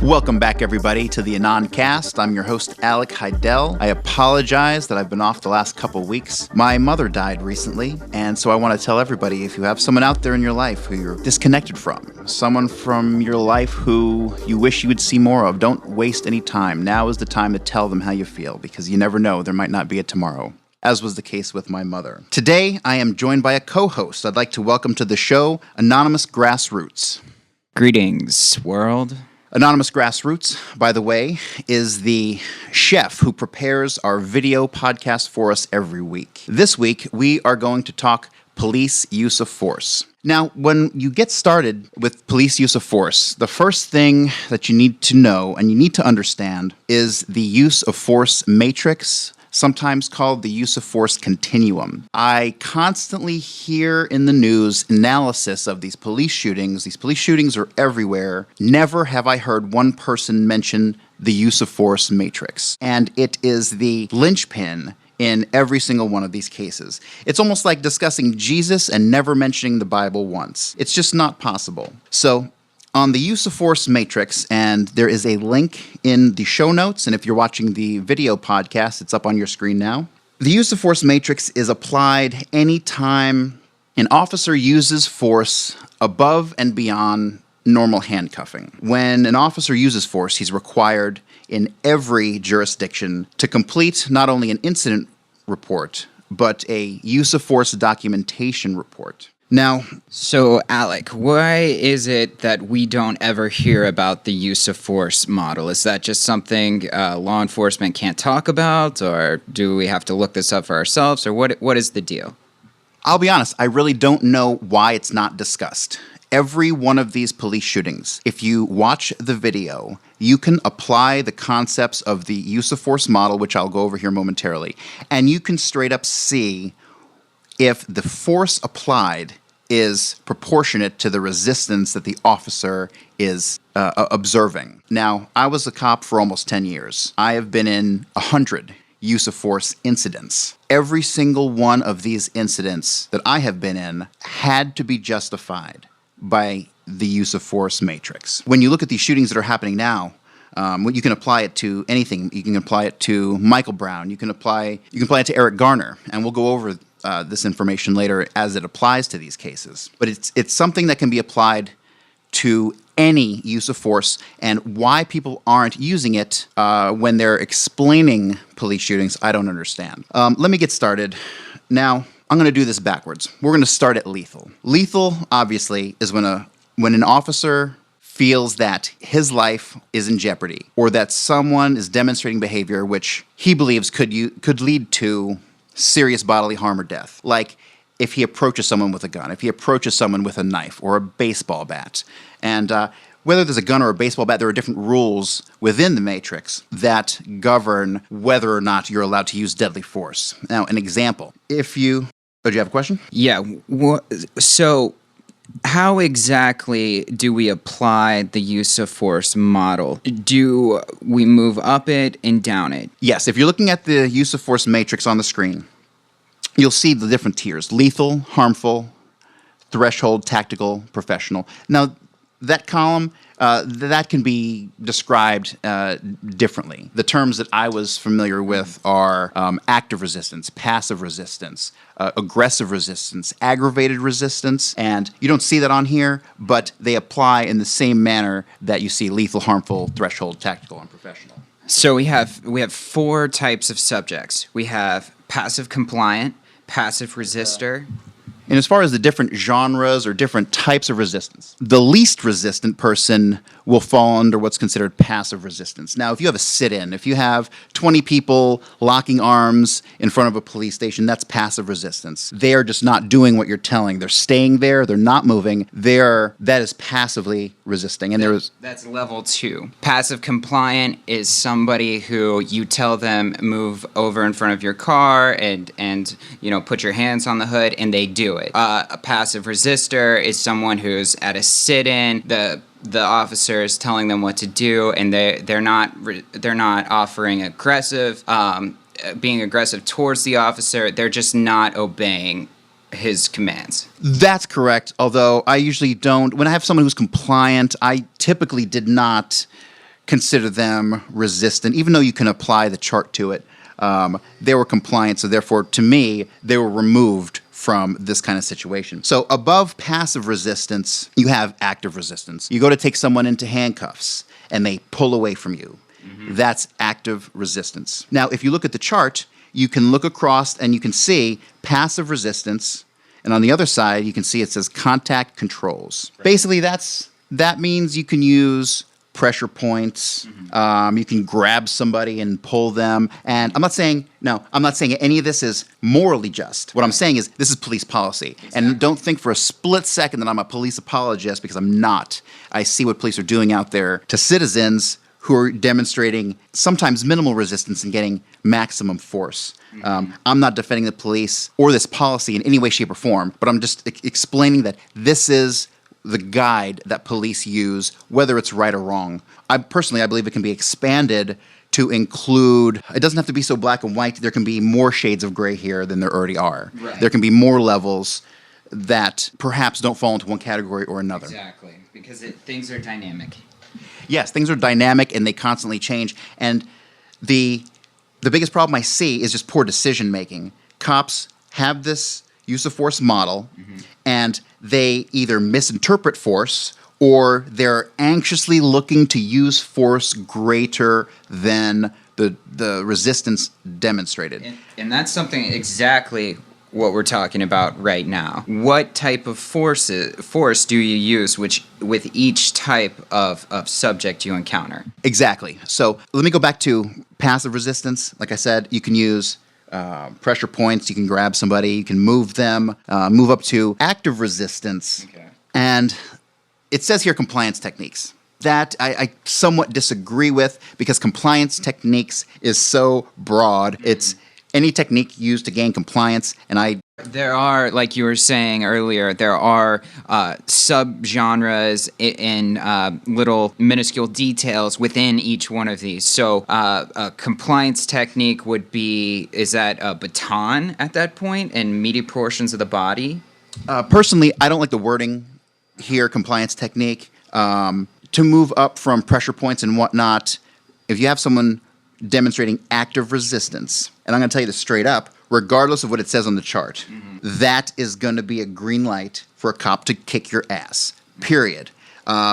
Welcome back, everybody, to the Anoncast. I'm your host, Alec Heidel. I apologize that I've been off the last couple weeks. My mother died recently, and so I want to tell everybody, if you have someone out there in your life who you're disconnected from, someone from your life who you wish you would see more of, don't waste any time. Now is the time to tell them how you feel, because you never know, there might not be a tomorrow, as was the case with my mother. Today, I am joined by a co-host. I'd like to welcome to the show, Anonymous Grassroots. Greetings, world. Anonymous Grassroots, by the way, is the chef who prepares our video podcast for us every week. This week, we are going to talk police use of force. Now, when you get started with police use of force, the first thing that you need to know and you need to understand is the use of force matrix, sometimes called the use of force continuum. I constantly hear in the news analysis of these police shootings. These police shootings are everywhere. Never have I heard one person mention the use of force matrix. And it is the linchpin in every single one of these cases. It's almost like discussing Jesus and never mentioning the Bible once. It's just not possible. So, on the use of force matrix, and there is a link in the show notes, and if you're watching the video podcast, it's up on your screen now. The use of force matrix is applied anytime an officer uses force above and beyond normal handcuffing. When an officer uses force, he's required in every jurisdiction to complete not only an incident report, but a use of force documentation report. Now, so Alec, why is it that we don't ever hear about the use of force model? Is that just something law enforcement can't talk about, or do we have to look this up for ourselves, or what is the deal? I'll be honest, I really don't know why it's not discussed. Every one of these police shootings, if you watch the video, you can apply the concepts of the use of force model, which I'll go over here momentarily, and you can straight up see if the force applied is proportionate to the resistance that the officer is observing. Now, I was a cop for almost 10 years. I have been in 100 use of force incidents. Every single one of these incidents that I have been in had to be justified by the use of force matrix. When you look at these shootings that are happening now, you can apply it to anything. You can apply it to Michael Brown. You can apply it to Eric Garner, and we'll go over this information later as it applies to these cases. But it's something that can be applied to any use of force, and why people aren't using it when they're explaining police shootings, I don't understand. Let me get started. Now, I'm going to do this backwards. We're going to start at lethal. Lethal, obviously, is when an officer feels that his life is in jeopardy, or that someone is demonstrating behavior which he believes could lead to serious bodily harm or death. Like if he approaches someone with a gun, if he approaches someone with a knife or a baseball bat. And whether there's a gun or a baseball bat, there are different rules within the matrix that govern whether or not you're allowed to use deadly force. Now, an example. Did you have a question? Yeah, so how exactly do we apply the use of force model? Do we move up it and down it? Yes, if you're looking at the use of force matrix on the screen, you'll see the different tiers: lethal, harmful, threshold, tactical, professional. Now, that column, that can be described differently. The terms that I was familiar with are active resistance, passive resistance, aggressive resistance, aggravated resistance, and you don't see that on here, but they apply in the same manner that you see lethal, harmful, threshold, tactical, and professional. So we have 4 types of subjects. We have passive compliant, passive resistor. And as far as the different genres or different types of resistance, the least resistant person will fall under what's considered passive resistance. Now, if you have a sit-in, if you have 20 people locking arms in front of a police station, that's passive resistance. They are just not doing what you're telling. They're staying there. They're not moving. That is passively resisting. And that's level 2. Passive compliant is somebody who you tell them move over in front of your car and put your hands on the hood, and they do it. A passive resistor is someone who's at a sit-in. The officer is telling them what to do, and they're not offering being aggressive towards the officer. They're just not obeying his commands. That's correct. Although I usually don't. When I have someone who's compliant, I typically did not consider them resistant, even though you can apply the chart to it. They were compliant, so therefore, to me, they were removed from this kind of situation. So above passive resistance, you have active resistance. You go to take someone into handcuffs, and they pull away from you. That's active resistance. Now, if you look at the chart, you can look across and you can see passive resistance, and on the other side, you can see it says contact controls. Right. Basically, that means you can use pressure points. You can grab somebody and pull them. And I'm not saying any of this is morally just. What I'm saying is this is police policy. Exactly. And don't think for a split second that I'm a police apologist, because I'm not. I see what police are doing out there to citizens who are demonstrating sometimes minimal resistance and getting maximum force. I'm not defending the police or this policy in any way, shape, or form, but I'm just explaining that this is the guide that police use, whether it's right or wrong. I believe it can be expanded to include, it doesn't have to be so black and white. There can be more shades of gray here than there already are. Right. There can be more levels that perhaps don't fall into one category or another. Exactly, because things are dynamic. Yes, things are dynamic and they constantly change. And the biggest problem I see is just poor decision making. Cops have this use of force model, and they either misinterpret force or they're anxiously looking to use force greater than the resistance demonstrated. And that's something exactly what we're talking about right now. What type of force do you use with each type of subject you encounter? Exactly. So let me go back to passive resistance. Like I said, you can use pressure points, you can grab somebody, you can move them, move up to active resistance. Okay. And it says here compliance techniques. That I somewhat disagree with, because compliance techniques is so broad. It's any technique used to gain compliance, and there are, like you were saying earlier, there are subgenres in little minuscule details within each one of these. So a compliance technique would be, is that a baton at that point and meaty portions of the body? Personally, I don't like the wording here, compliance technique. To move up from pressure points and whatnot, if you have someone demonstrating active resistance, and I'm going to tell you this straight up, regardless of what it says on the chart, that is going to be a green light for a cop to kick your ass, period.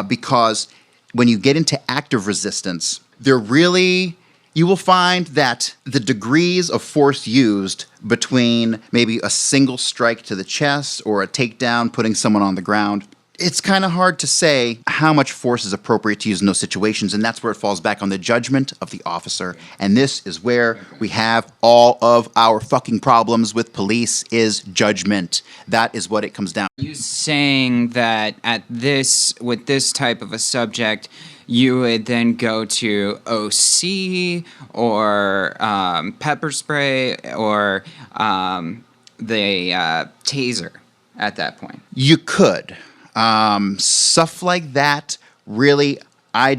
Because when you get into active resistance, you will find that the degrees of force used between maybe a single strike to the chest or a takedown, putting someone on the ground, it's kind of hard to say how much force is appropriate to use in those situations, and that's where it falls back on the judgment of the officer. And this is where we have all of our fucking problems with police, is judgment. That is what it comes down to. You saying that with this type of a subject, you would then go to OC or pepper spray or the taser at that point? You could. Stuff like that, really, I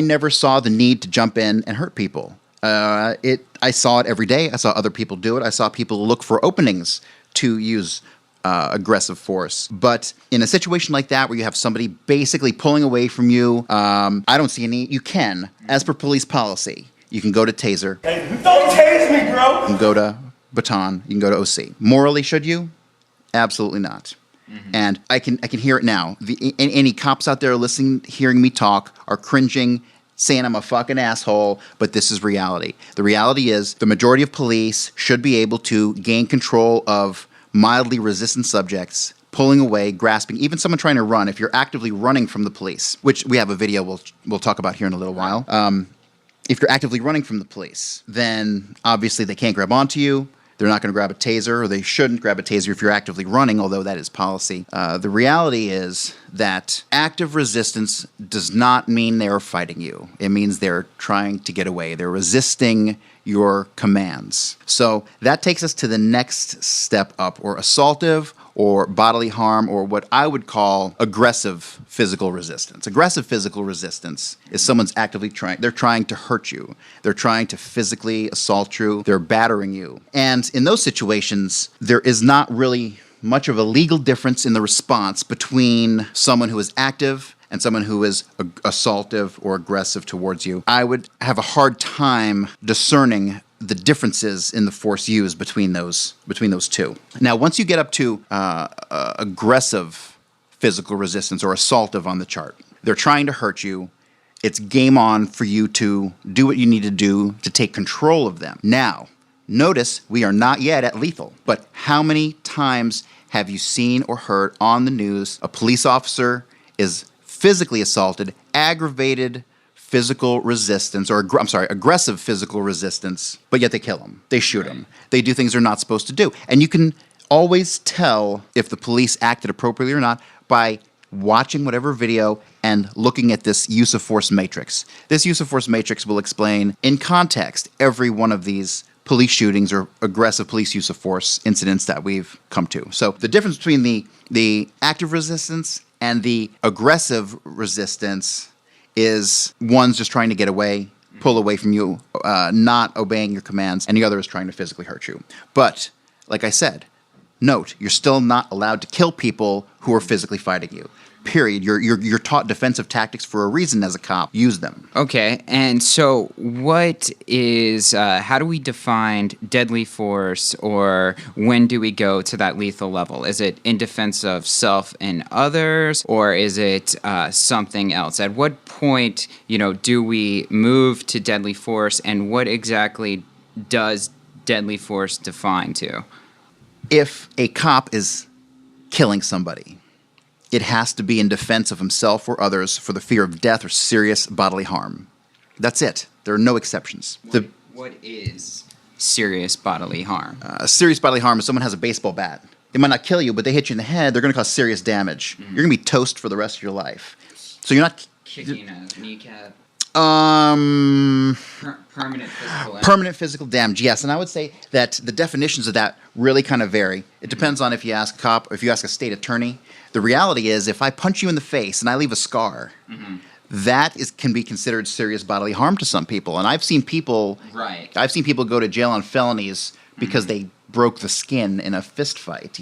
never saw the need to jump in and hurt people. I saw it every day. I saw other people do it. I saw people look for openings to use aggressive force. But in a situation like that, where you have somebody basically pulling away from you, I don't see any. You can, as per police policy, you can go to taser. Hey, don't tase me, bro! You can go to Baton. You can go to OC. Morally, should you? Absolutely not. And I can hear it now. Any cops out there listening, hearing me talk, are cringing, saying I'm a fucking asshole, but this is reality. The reality is the majority of police should be able to gain control of mildly resistant subjects, pulling away, grasping, even someone trying to run. If you're actively running from the police, which we have a video we'll talk about here in a little while. If you're actively running from the police, then obviously they can't grab onto you. They're not going to grab a taser, or they shouldn't grab a taser if you're actively running, although that is policy. The reality is that active resistance does not mean they're fighting you. It means they're trying to get away. They're resisting your commands. So that takes us to the next step up, or assaultive, or bodily harm, or what I would call aggressive physical resistance. Aggressive physical resistance is someone's actively they're trying to hurt you. They're trying to physically assault you. They're battering you. And in those situations, there is not really much of a legal difference in the response between someone who is active and and someone who is assaultive or aggressive towards you, I would have a hard time discerning the differences in the force used between those two. Now, once you get up to aggressive physical resistance or assaultive on the chart, they're trying to hurt you. It's game on for you to do what you need to do to take control of them. Now, notice we are not yet at lethal, but how many times have you seen or heard on the news a police officer is physically assaulted, aggravated physical resistance, or aggressive physical resistance, but yet they kill him. They shoot him. They do things they're not supposed to do. And you can always tell if the police acted appropriately or not by watching whatever video and looking at this use of force matrix. This use of force matrix will explain in context every one of these police shootings or aggressive police use of force incidents that we've come to. So the difference between the active resistance and the aggressive resistance is one's just trying to get away, pull away from you, not obeying your commands, and the other is trying to physically hurt you. But, like I said, note, you're still not allowed to kill people who are physically fighting you. Period. You're taught defensive tactics for a reason as a cop. Use them. Okay, and so what is, how do we define deadly force, or when do we go to that lethal level? Is it in defense of self and others, or is it something else? At what point, do we move to deadly force, and what exactly does deadly force define to? If a cop is killing somebody, it has to be in defense of himself or others for the fear of death or serious bodily harm. That's it. There are no exceptions. What is serious bodily harm? Serious bodily harm is someone has a baseball bat. They might not kill you, but they hit you in the head. They're going to cause serious damage. You're going to be toast for the rest of your life. So you're not Kicking a kneecap. Permanent physical damage, yes. And I would say that the definitions of that really kind of vary. It depends on if you ask a cop or if you ask a state attorney. The reality is, if I punch you in the face and I leave a scar, that can be considered serious bodily harm to some people. And I've seen people go to jail on felonies because they broke the skin in a fist fight,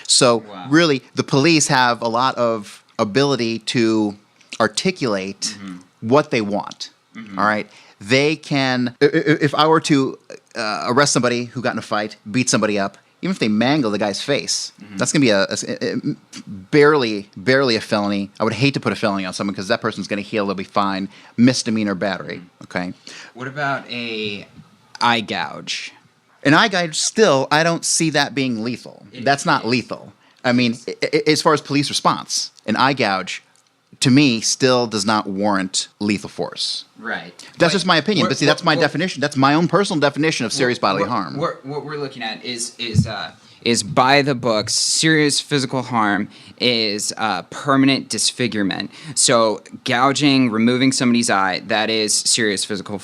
So really, the police have a lot of ability to articulate what they want. All right, they can. If I were to arrest somebody who got in a fight, beat somebody up, even if they mangle the guy's face, that's going to be barely a felony. I would hate to put a felony on someone because that person's going to heal. They'll be fine. Misdemeanor battery. Okay. What about a eye gouge? An eye gouge, still, I don't see that being lethal. That's not lethal. I mean, as far as police response, an eye gouge, to me, still does not warrant lethal force. Right. That's just my opinion. But see, that's my definition. That's my own personal definition of serious bodily harm. What we're looking at is by the books, serious physical harm is permanent disfigurement. So gouging, removing somebody's eye, that is serious physical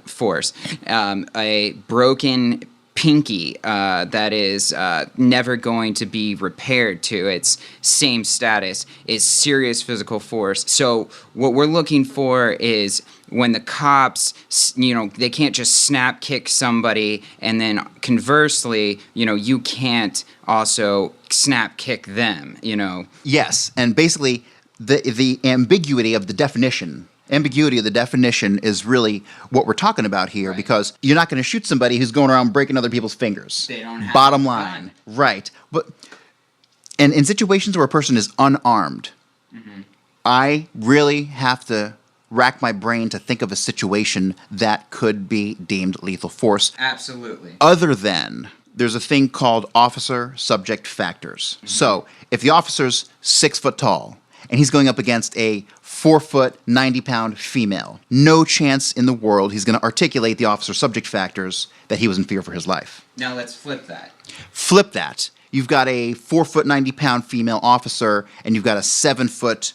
force. A broken pinky that is never going to be repaired to its same status is serious physical force. So what we're looking for is when the cops, they can't just snap kick somebody, and then conversely, you can't also snap kick them, Yes, and basically the ambiguity of the definition is really what we're talking about here, because you're not going to shoot somebody who's going around breaking other people's fingers. They don't have Bottom line. Right. But and in situations where a person is unarmed, I really have to rack my brain to think of a situation that could be deemed lethal force. Absolutely. Other than there's a thing called officer subject factors. So if the officer's 6 foot tall and he's going up against a 4 foot, 90-pound female, no chance in the world he's going to articulate the officer subject factors that he was in fear for his life. Now let's flip that. Flip that. You've got a 4 foot, 90-pound female officer, and you've got a 7 foot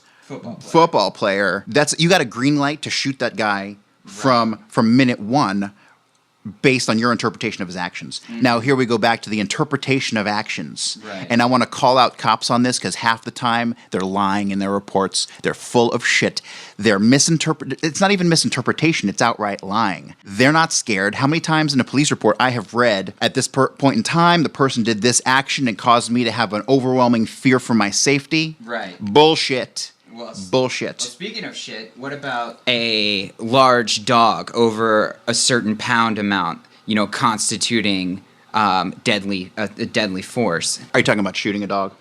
football player. You got a green light to shoot that guy from minute one, based on your interpretation of his actions. Now, here we go back to the interpretation of actions. Right. And I want to call out cops on this because half the time they're lying in their reports. They're full of shit. They're It's not even misinterpretation. It's outright lying. They're not scared. How many times in a police report I have read, at this point in time, the person did this action and caused me to have an overwhelming fear for my safety? Right. Bullshit. Bullshit. Well, speaking of shit, what about a large dog over a certain pound amount, constituting a deadly force? Are you talking about shooting a dog?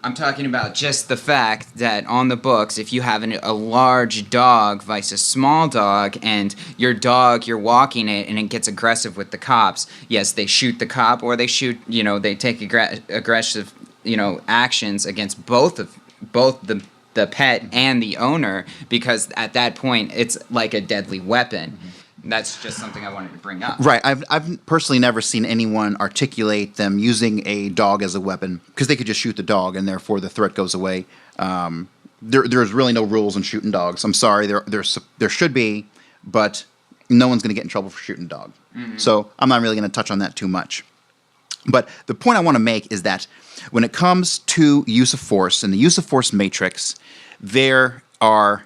I'm talking about just the fact that on the books, if you have a large dog versus a small dog, and you're walking it, and it gets aggressive with the cops, yes, they shoot the cop, or they shoot, they take aggressive, actions against both the pet and the owner, because at that point, it's like a deadly weapon. Mm-hmm. That's just something I wanted to bring up. Right. I've personally never seen anyone articulate them using a dog as a weapon, because they could just shoot the dog and therefore the threat goes away. There's really no rules in shooting dogs. I'm sorry. There should be, but no one's going to get in trouble for shooting a dog. Mm-hmm. So I'm not really going to touch on that too much. But the point I want to make is that when it comes to use of force and the use of force matrix, there are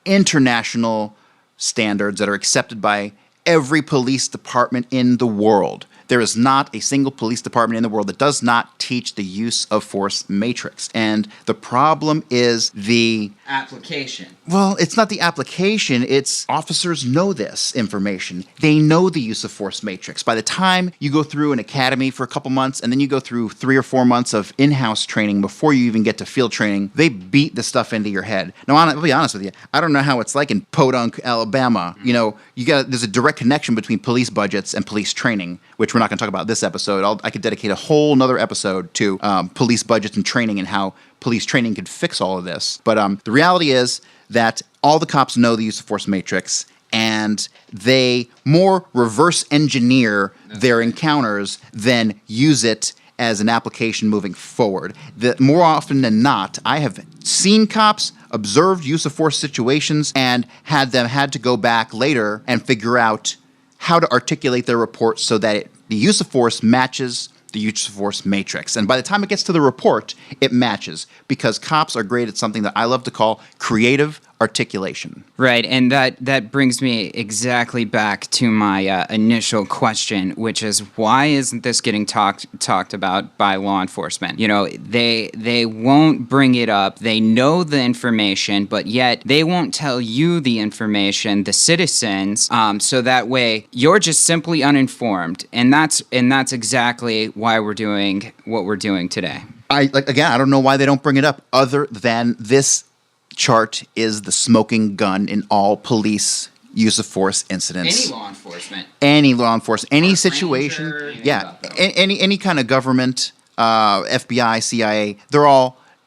international standards that are accepted by every police department in the world. There is not a single police department in the world that does not teach the use of force matrix. And the problem is the application. Well, it's not the application. It's officers know this information. They know the use of force matrix. By the time you go through an academy for a couple months, and then you go through 3 or 4 months of in-house training before you even get to field training, they beat the stuff into your head. Now, I'll be honest with you. I don't know how it's like in Podunk, Alabama. There's a direct connection between police budgets and police training, which we're not going to talk about this episode. I could dedicate a whole nother episode to police budgets and training and how police training could fix all of this. But the reality is that all the cops know the use of force matrix, and they more reverse engineer their encounters than use it as an application moving forward. More often than not, I have seen cops observed use of force situations and had to go back later and figure out how to articulate their report so that the use of force matches the use of force matrix. And by the time it gets to the report, it matches, because cops are great at something that I love to call creative articulation. Right, and that brings me exactly back to my initial question, which is, why isn't this getting talked about by law enforcement? They won't bring it up. They know the information, but yet they won't tell you the information, the citizens, so that way you're just simply uninformed, and that's exactly why we're doing what we're doing today. I don't know why they don't bring it up, other than this chart is the smoking gun in all police use of force incidents. Any law enforcement, any situation. Any kind of government, FBI, CIA,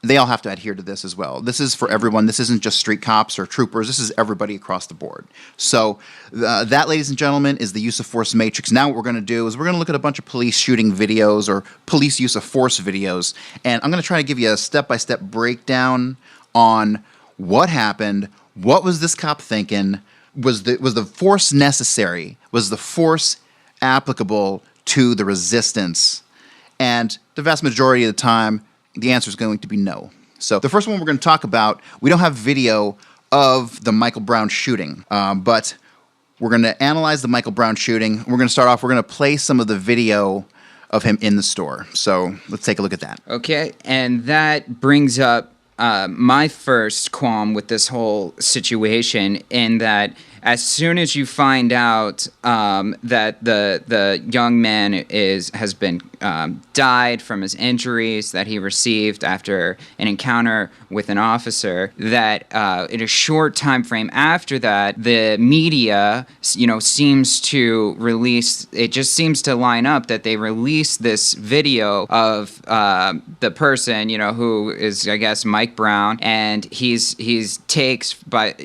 they all have to adhere to this as well. This is for everyone. This isn't just street cops or troopers. This is everybody across the board. So that, ladies and gentlemen, is the use of force matrix. Now what we're going to do is we're going to look at a bunch of police shooting videos or police use of force videos, and I'm going to try to give you a step-by-step breakdown on what happened, what was this cop thinking, was the force necessary, was the force applicable to the resistance? And the vast majority of the time, the answer is going to be no. So the first one we're going to talk about, we don't have video of the Michael Brown shooting, but we're going to analyze the Michael Brown shooting. We're going to start off, we're going to play some of the video of him in the store. So let's take a look at that. Okay, and that brings up my first qualm with this whole situation, in that as soon as you find out that the young man has been died from his injuries that he received after an encounter with an officer, that in a short time frame after that, the media seems to release, it just seems to line up that they release this video of the person who is, I guess, Mike Brown, and he's takes by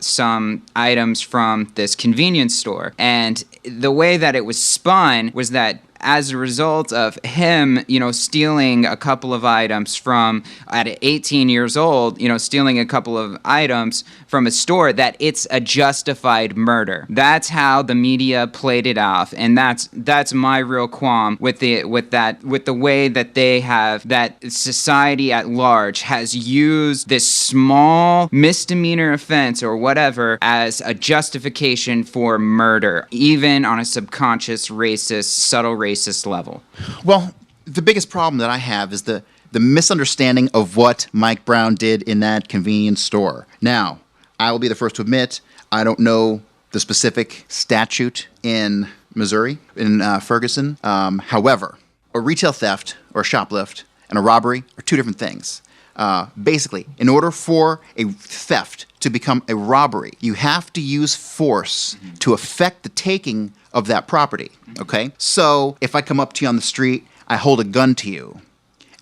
some items from this convenience store. And the way that it was spun was that as a result of him, stealing a couple of items from, at 18 years old, stealing a couple of items from a store, that it's a justified murder. That's how the media played it off, and that's my real qualm with the way that they have, that society at large has used this small misdemeanor offense or whatever as a justification for murder, even on a subconscious racist, subtle racist level. Well, the biggest problem that I have is the the misunderstanding of what Mike Brown did in that convenience store. Now, I will be the first to admit, I don't know the specific statute in Missouri, in Ferguson. However, a retail theft or a shoplift and a robbery are two different things. Basically, in order for a theft to become a robbery, you have to use force to affect the taking of that property, okay? So if I come up to you on the street, I hold a gun to you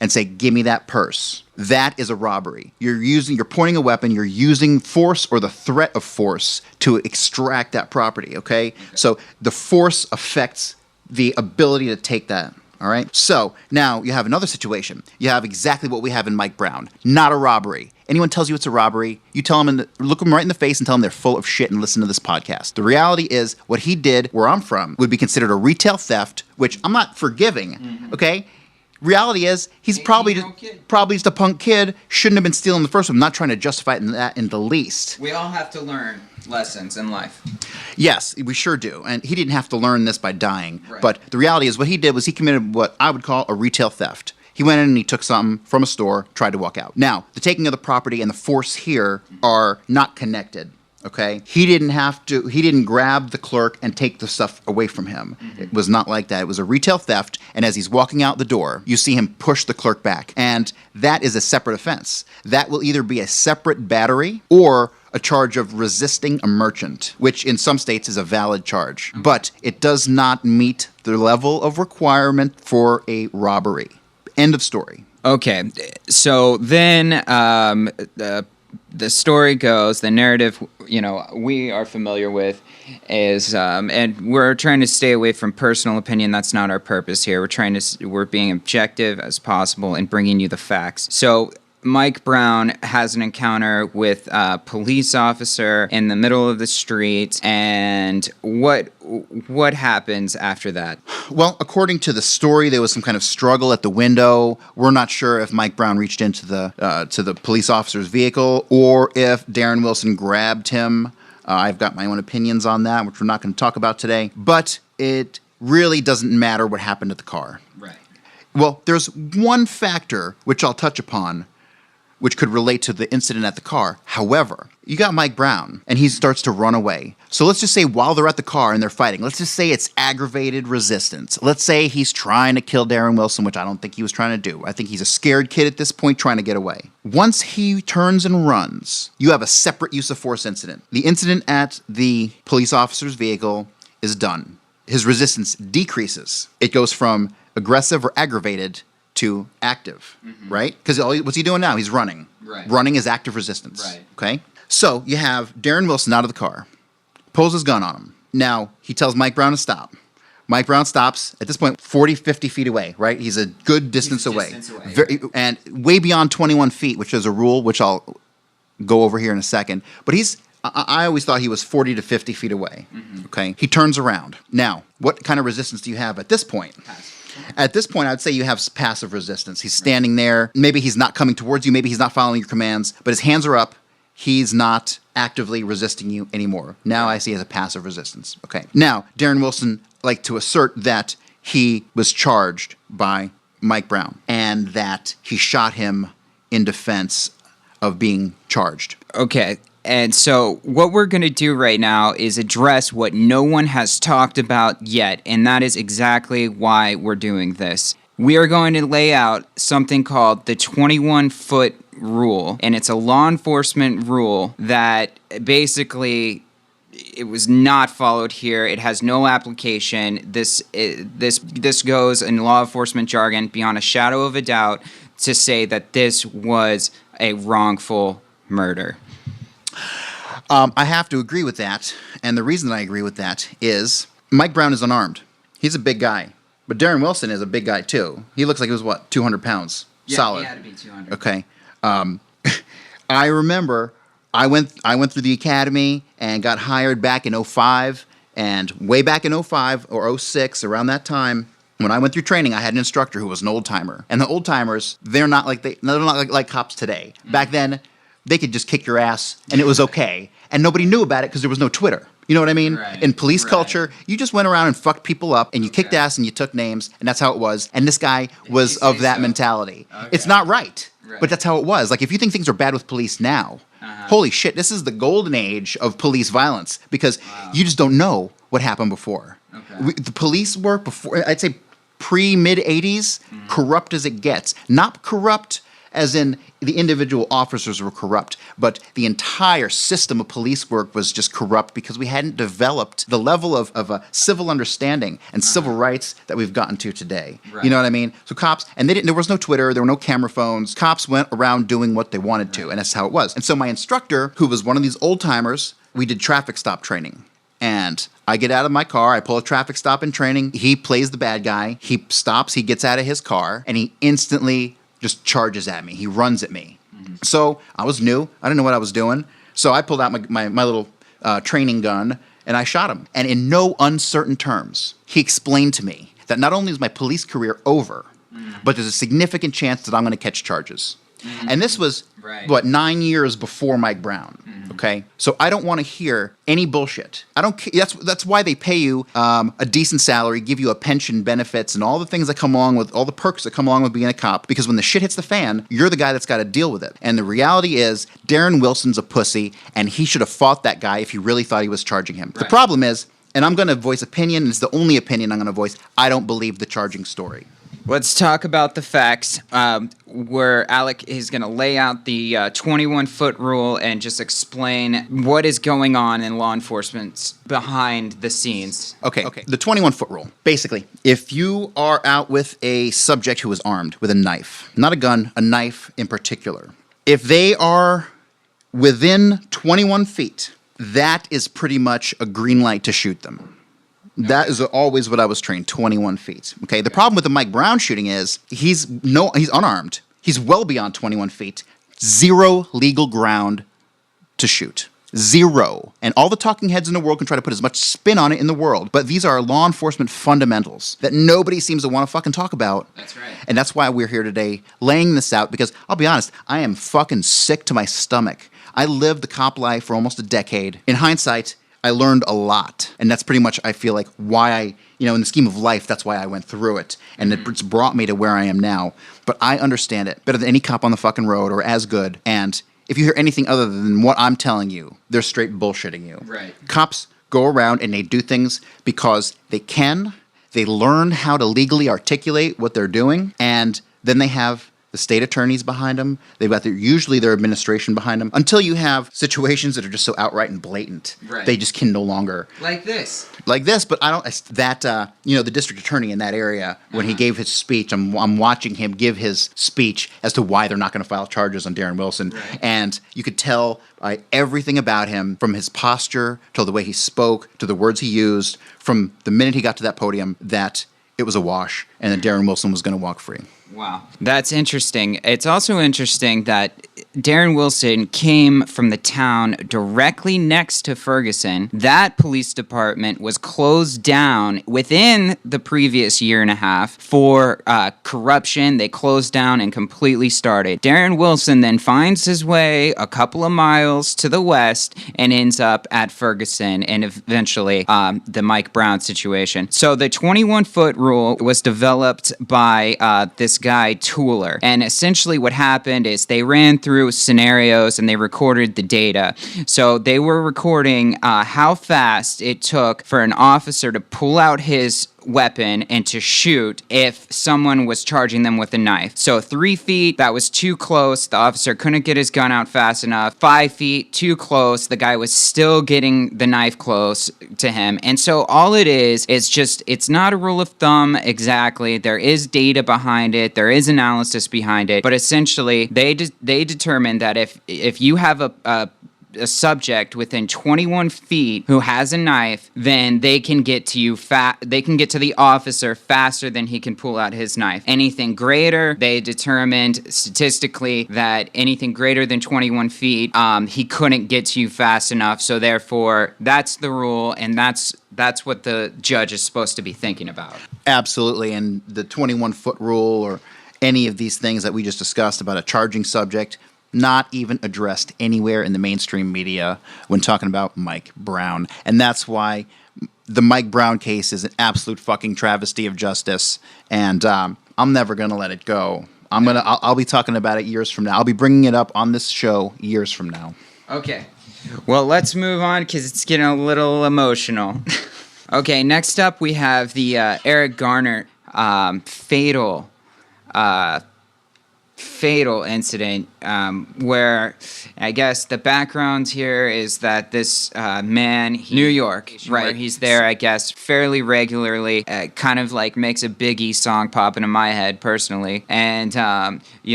and say, give me that purse. That is a robbery. You're pointing a weapon, you're using force or the threat of force to extract that property, okay? So the force affects the ability to take that. All right. So now you have another situation. You have exactly what we have in Mike Brown. Not a robbery. Anyone tells you it's a robbery, you tell them, look them right in the face and tell them they're full of shit and listen to this podcast. The reality is what he did where I'm from would be considered a retail theft, which I'm not forgiving. Okay. Reality is he's probably just a punk kid, shouldn't have been stealing the first one. I'm not trying to justify it in the least. We all have to learn lessons in life. Yes, we sure do. And he didn't have to learn this by dying. Right. But the reality is what he did was he committed what I would call a retail theft. He went in and he took something from a store, tried to walk out. Now, the taking of the property and the force here are not connected. Okay? He didn't grab the clerk and take the stuff away from him. It was not like that. It was a retail theft, and as he's walking out the door, you see him push the clerk back. And that is a separate offense. That will either be a separate battery or a charge of resisting a merchant, which in some states is a valid charge. But it does not meet the level of requirement for a robbery. End of story. Okay, so then the story goes, the narrative, we are familiar with is, and we're trying to stay away from personal opinion. That's not our purpose here. We're being objective as possible and bringing you the facts. So Mike Brown has an encounter with a police officer in the middle of the street, and what happens after that? Well, according to the story, there was some kind of struggle at the window. We're not sure if Mike Brown reached into the police officer's vehicle or if Darren Wilson grabbed him. I've got my own opinions on that, which we're not going to talk about today. But it really doesn't matter what happened at the car. Right. Well, there's one factor which I'll touch upon, which could relate to the incident at the car. However, you got Mike Brown, and he starts to run away. So let's just say while they're at the car and they're fighting, let's just say it's aggravated resistance. Let's say he's trying to kill Darren Wilson, which I don't think he was trying to do. I think he's a scared kid at this point trying to get away. Once he turns and runs, you have a separate use of force incident. The incident at the police officer's vehicle is done. His resistance decreases. It goes from aggressive or aggravated to active, right? Because what's he doing now? He's running. Right. Running is active resistance. Right. Okay? So you have Darren Wilson out of the car, pulls his gun on him. Now, he tells Mike Brown to stop. Mike Brown stops, at this point, 40, 50 feet away, right? He's a good distance away. And way beyond 21 feet, which is a rule, which I'll go over here in a second. But I always thought he was 40 to 50 feet away, okay? He turns around. Now, what kind of resistance do you have at this point? At this point, I'd say you have passive resistance. He's standing there. Maybe he's not coming towards you. Maybe he's not following your commands. But his hands are up. He's not actively resisting you anymore. Now I see as a passive resistance. Okay. Now, Darren Wilson like to assert that he was charged by Mike Brown and that he shot him in defense of being charged. Okay. And so what we're going to do right now is address what no one has talked about yet, and that is exactly why we're doing this. We are going to lay out something called the 21-foot rule, and it's a law enforcement rule that basically it was not followed here. It has no application. This goes in law enforcement jargon beyond a shadow of a doubt to say that this was a wrongful murder. I have to agree with that, and the reason that I agree with that is Mike Brown is unarmed. He's a big guy, but Darren Wilson is a big guy too. He looks like he was, 200 pounds? Yeah, solid. He had to be 200. Okay. I remember I went through the academy and got hired back in 2005, and way back in 2005 or 2006, around that time, when I went through training, I had an instructor who was an old-timer. And the old-timers, they're not like cops today. Back then, they could just kick your ass, and it was okay. And nobody knew about it because there was no Twitter. You know what I mean? Right, In police right. culture, you just went around and fucked people up and you kicked ass and you took names, and that's how it was. And this guy was you say of that so. mentality. Okay. It's not right, Right. but that's how it was. Like, if you think things are bad with police now, holy shit, this is the golden age of police violence because you just don't know what happened before. Okay. The police were before, I'd say pre-mid 80s, corrupt as it gets. Not corrupt as in the individual officers were corrupt, but the entire system of police work was just corrupt because we hadn't developed the level of civil understanding and civil rights that we've gotten to today. Right. You know what I mean? So cops, and there was no Twitter, there were no camera phones. Cops went around doing what they wanted to, and that's how it was. And so my instructor, who was one of these old timers, we did traffic stop training. And I get out of my car, I pull a traffic stop in training. He plays the bad guy. He stops, he gets out of his car, and he instantly just charges at me. He runs at me. So I was new. I didn't know what I was doing. So I pulled out my little training gun, and I shot him. And in no uncertain terms, he explained to me that not only is my police career over, but there's a significant chance that I'm going to catch charges. And this was, 9 years before Mike Brown. Okay, so I don't want to hear any bullshit. I don't. That's why they pay you a decent salary, give you a pension, benefits, and all the things that come along with all the perks that come along with being a cop. Because when the shit hits the fan, you're the guy that's got to deal with it. And the reality is, Darren Wilson's a pussy, and he should have fought that guy if he really thought he was charging him. Right. The problem is, and I'm going to voice opinion. And it's the only opinion I'm going to voice. I don't believe the charging story. Let's talk about the facts, where Alec is going to lay out the 21-foot rule and just explain what is going on in law enforcement behind the scenes. Okay. The 21-foot rule. Basically, if you are out with a subject who is armed with a knife, not a gun, a knife in particular, if they are within 21 feet, that is pretty much a green light to shoot them. That is always what I was trained, 21 feet. Okay, the problem with the Mike Brown shooting is he's unarmed. He's well beyond 21 feet. Zero legal ground to shoot. Zero. And all the talking heads in the world can try to put as much spin on it in the world, but these are law enforcement fundamentals that nobody seems to want to fucking talk about. That's right. And that's why we're here today laying this out, because I'll be honest, I am fucking sick to my stomach. I lived the cop life for almost a decade. In hindsight, I learned a lot, and that's pretty much, I feel like, why I, in the scheme of life, that's why I went through it, and it's brought me to where I am now. But I understand it better than any cop on the fucking road, or as good. And if you hear anything other than what I'm telling you, they're straight bullshitting you. Right. Cops go around and they do things because they can. They learn how to legally articulate what they're doing, and then they have the state attorneys behind them. They've got usually their administration behind them. Until you have situations that are just so outright and blatant, they just can no longer. Like this. But I don't. The district attorney in that area, when he gave his speech, I'm watching him give his speech as to why they're not going to file charges on Darren Wilson, and you could tell by everything about him, from his posture to the way he spoke to the words he used, from the minute he got to that podium, that it was a wash and that Darren Wilson was going to walk free. Wow. That's interesting. It's also interesting that Darren Wilson came from the town directly next to Ferguson. That police department was closed down within the previous year and a half for corruption. They closed down and completely started. Darren Wilson then finds his way a couple of miles to the west and ends up at Ferguson and eventually the Mike Brown situation. So the 21-foot rule was developed by this guy, Tooler. And essentially what happened is they ran through scenarios and they recorded the data. So they were recording how fast it took for an officer to pull out his weapon and to shoot if someone was charging them with a knife. So 3 feet, that was too close. The officer couldn't get his gun out fast enough. 5 feet, too close. The guy was still getting the knife close to him. And so all it is just, it's not a rule of thumb exactly. There is data behind it. There is analysis behind it. But essentially, they determined that if you have a subject within 21 feet who has a knife, then they can get to you they can get to the officer faster than he can pull out his knife. Anything greater, they determined statistically that anything greater than 21 feet, he couldn't get to you fast enough. So therefore, that's the rule, and that's what the judge is supposed to be thinking about. Absolutely, and the 21-foot rule or any of these things that we just discussed about a charging subject, not even addressed anywhere in the mainstream media when talking about Mike Brown. And that's why the Mike Brown case is an absolute fucking travesty of justice, and I'm never going to let it go. I'll be talking about it years from now. I'll be bringing it up on this show years from now. Okay. Well, let's move on because it's getting a little emotional. Okay, next up we have the Eric Garner fatal incident where I guess the background here is that this man, New York, right, he's there, I guess, fairly regularly, kind of like makes a Biggie song pop into my head personally, and,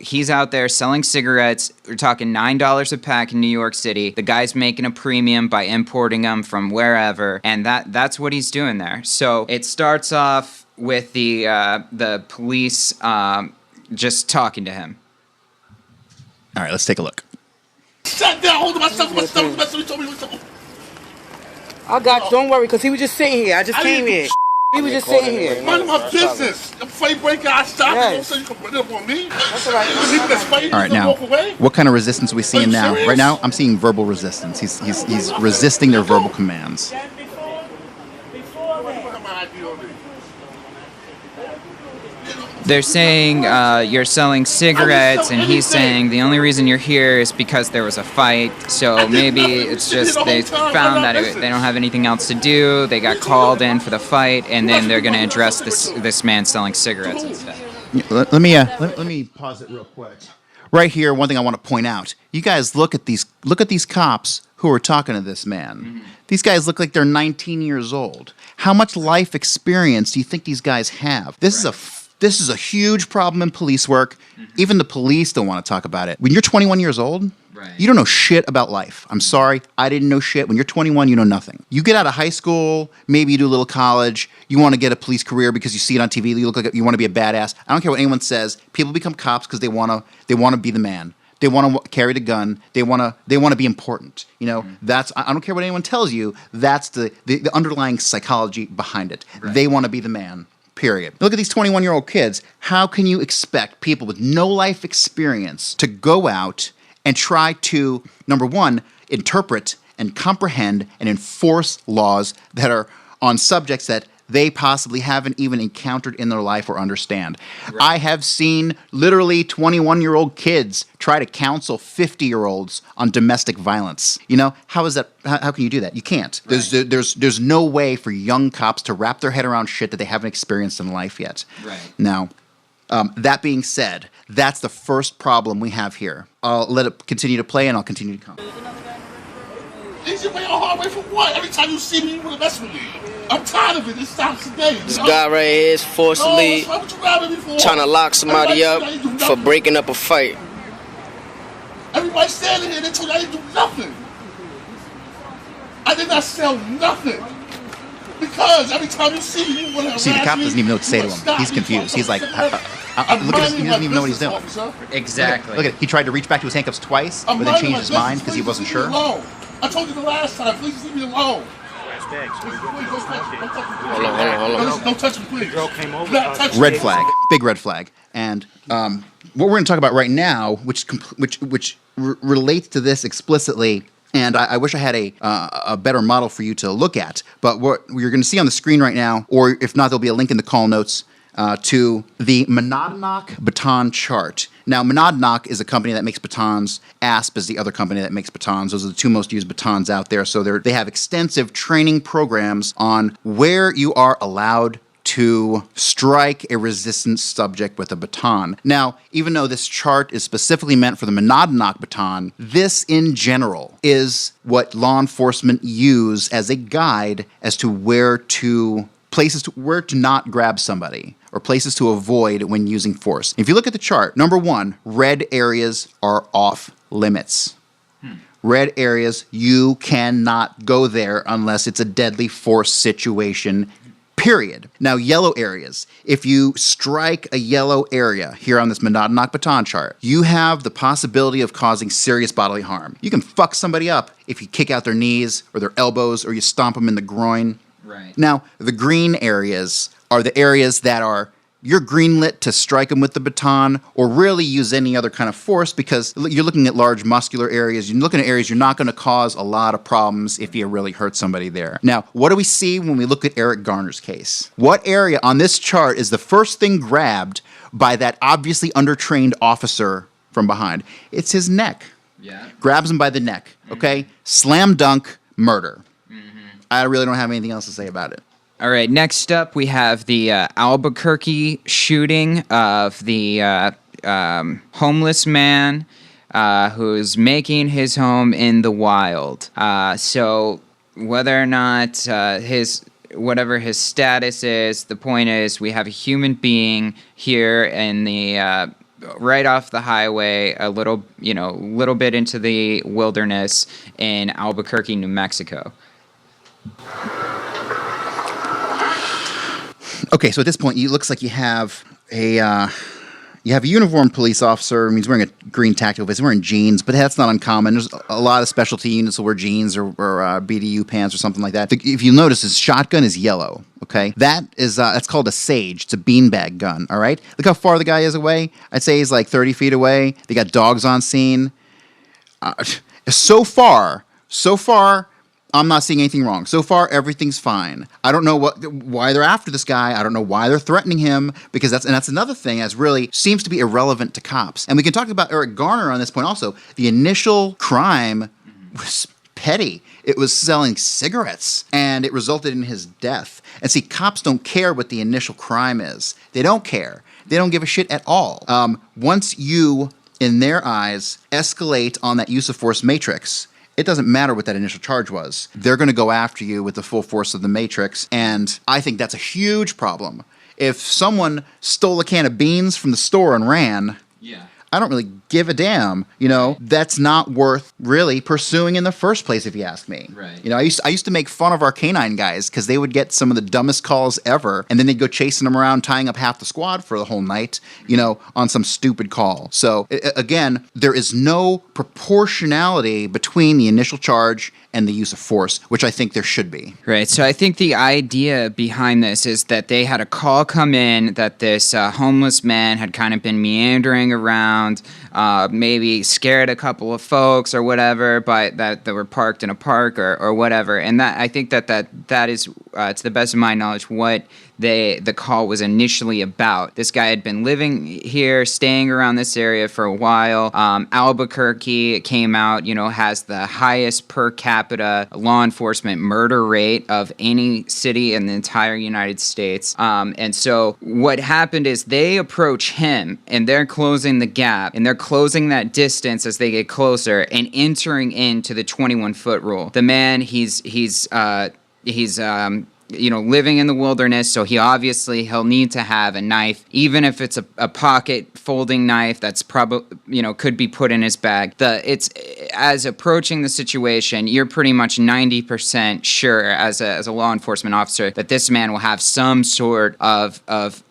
he's out there selling cigarettes. We're talking $9 a pack in New York City. The guy's making a premium by importing them from wherever, and that's what he's doing there. So it starts off with the police just talking to him. All right, let's take a look. Sat down, holding my stuff. He told me I got you. Don't worry, because he was just sitting here. I just came here. He was just sitting here. Mind my business. The fight breaker, I stopped. Yes. You can put it up on me. That's all right. All right, now, what kind of resistance are we seeing now? serious? Right now, I'm seeing verbal resistance. He's resisting their verbal commands. They're saying you're selling cigarettes, and he's saying the only reason you're here is because there was a fight. So maybe it's just they found that they don't have anything else to do. They got called in for the fight, and then they're going to address this man selling cigarettes instead. Let me pause it real quick. Right here, one thing I want to point out: you guys look at these cops who are talking to this man. Mm-hmm. These guys look like they're 19 years old. How much life experience do you think these guys have? This is a huge problem in police work. Mm-hmm. Even the police don't want to talk about it. When you're 21 years old, you don't know shit about life. I'm sorry, I didn't know shit. When you're 21, you know nothing. You get out of high school, maybe you do a little college, you want to get a police career because you see it on TV, you look like you want to be a badass. I don't care what anyone says. People become cops because they want to be the man. They want to carry the gun. They want to be important. That's I don't care what anyone tells you. That's the underlying psychology behind it. Right. They want to be the man. Period. Look at these 21-year-old kids. How can you expect people with no life experience to go out and try to, number one, interpret and comprehend and enforce laws that are on subjects that they possibly haven't even encountered in their life or understand? Right. I have seen literally 21-year-old kids try to counsel 50-year-olds on domestic violence. How is that? How can you do that? You can't. Right. There's no way for young cops to wrap their head around shit that they haven't experienced in life yet. Right. Now, that being said, that's the first problem we have here. I'll let it continue to play, and I'll continue to comment. Easy way or hard way for what? Every time you see me, you want to mess with me. I'm tired of it. It stops today. This guy right here is forcibly trying to lock somebody up for breaking up a fight. Everybody standing here, they told you I didn't do nothing. I did not sell nothing. Because every time you see me, you want to see, the cop doesn't even know what to say to him. He's confused. He's like, look at this. He doesn't even know what he's doing. Exactly. Look at it. He tried to reach back to his handcuffs twice, but then changed his mind because he wasn't sure. I told you the last time. Please leave me alone. Hold on. Don't touch me, please. Red flag. Big red flag. And what we're going to talk about right now, which relates to this explicitly, and I wish I had a better model for you to look at, but what you're going to see on the screen right now, or if not, there'll be a link in the call notes to the Monadnock Baton chart. Now, Monadnock is a company that makes batons. ASP is the other company that makes batons. Those are the two most used batons out there. So they have extensive training programs on where you are allowed to strike a resistant subject with a baton. Now, even though this chart is specifically meant for the Monadnock baton, this in general is what law enforcement use as a guide as to where to not grab somebody, or places to avoid when using force. If you look at the chart, number one, red areas are off limits. Red areas, you cannot go there unless it's a deadly force situation, period. Now, yellow areas. If you strike a yellow area here on this Monadnock baton chart, you have the possibility of causing serious bodily harm. You can fuck somebody up if you kick out their knees or their elbows or you stomp them in the groin. Right. Now, the green areas are the areas that are you're greenlit to strike him with the baton or really use any other kind of force because you're looking at large muscular areas. You're looking at areas you're not going to cause a lot of problems if you really hurt somebody there. Now, what do we see when we look at Eric Garner's case? What area on this chart is the first thing grabbed by that obviously undertrained officer from behind? It's his neck. Yeah. Grabs him by the neck, okay? Slam dunk, murder. I really don't have anything else to say about it. All right, next up we have the Albuquerque shooting of the homeless man who's making his home in the wild. So whether or not whatever his status is, the point is we have a human being here in the right off the highway, a little bit into the wilderness in Albuquerque, New Mexico. Okay, so at this point, it looks like you have a uniformed police officer. I mean, he's wearing a green tactical vest. He's wearing jeans, but that's not uncommon. There's a lot of specialty units that wear jeans or BDU pants or something like that. If you notice, his shotgun is yellow. Okay, that's called a Sage. It's a beanbag gun. All right, look how far the guy is away. I'd say he's like 30 feet away. They got dogs on scene. So far. I'm not seeing anything wrong. So far, everything's fine. I don't know why they're after this guy. I don't know why they're threatening him, because that's another thing that really seems to be irrelevant to cops. And we can talk about Eric Garner on this point also. The initial crime was petty. It was selling cigarettes, and it resulted in his death. And see, cops don't care what the initial crime is. They don't care. They don't give a shit at all. Once you, in their eyes, escalate on that use of force matrix, it doesn't matter what that initial charge was. They're going to go after you with the full force of the matrix, and I think that's a huge problem. If someone stole a can of beans from the store and ran, I don't really give a damn. That's not worth really pursuing in the first place, if you ask me. Right. I used to make fun of our canine guys because they would get some of the dumbest calls ever, and then they'd go chasing them around, tying up half the squad for the whole night, on some stupid call. So again, there is no proportionality between the initial charge and the use of force, which I think there should be. Right. So I think the idea behind this is that they had a call come in that this homeless man had kind of been meandering around, maybe scared a couple of folks or whatever, but that were parked in a park or whatever. And that I think that is, to the best of my knowledge, what the call was initially about. This guy had been living here, staying around this area for a while. Albuquerque came out, has the highest per capita law enforcement murder rate of any city in the entire United States. And so what happened is they approach him, and they're closing the gap, and they're closing that distance as they get closer and entering into the 21-foot rule. The man, he's living in the wilderness, so he'll need to have a knife, even if it's a pocket folding knife that's probably, could be put in his bag. As approaching the situation, you're pretty much 90% sure as a law enforcement officer that this man will have some sort of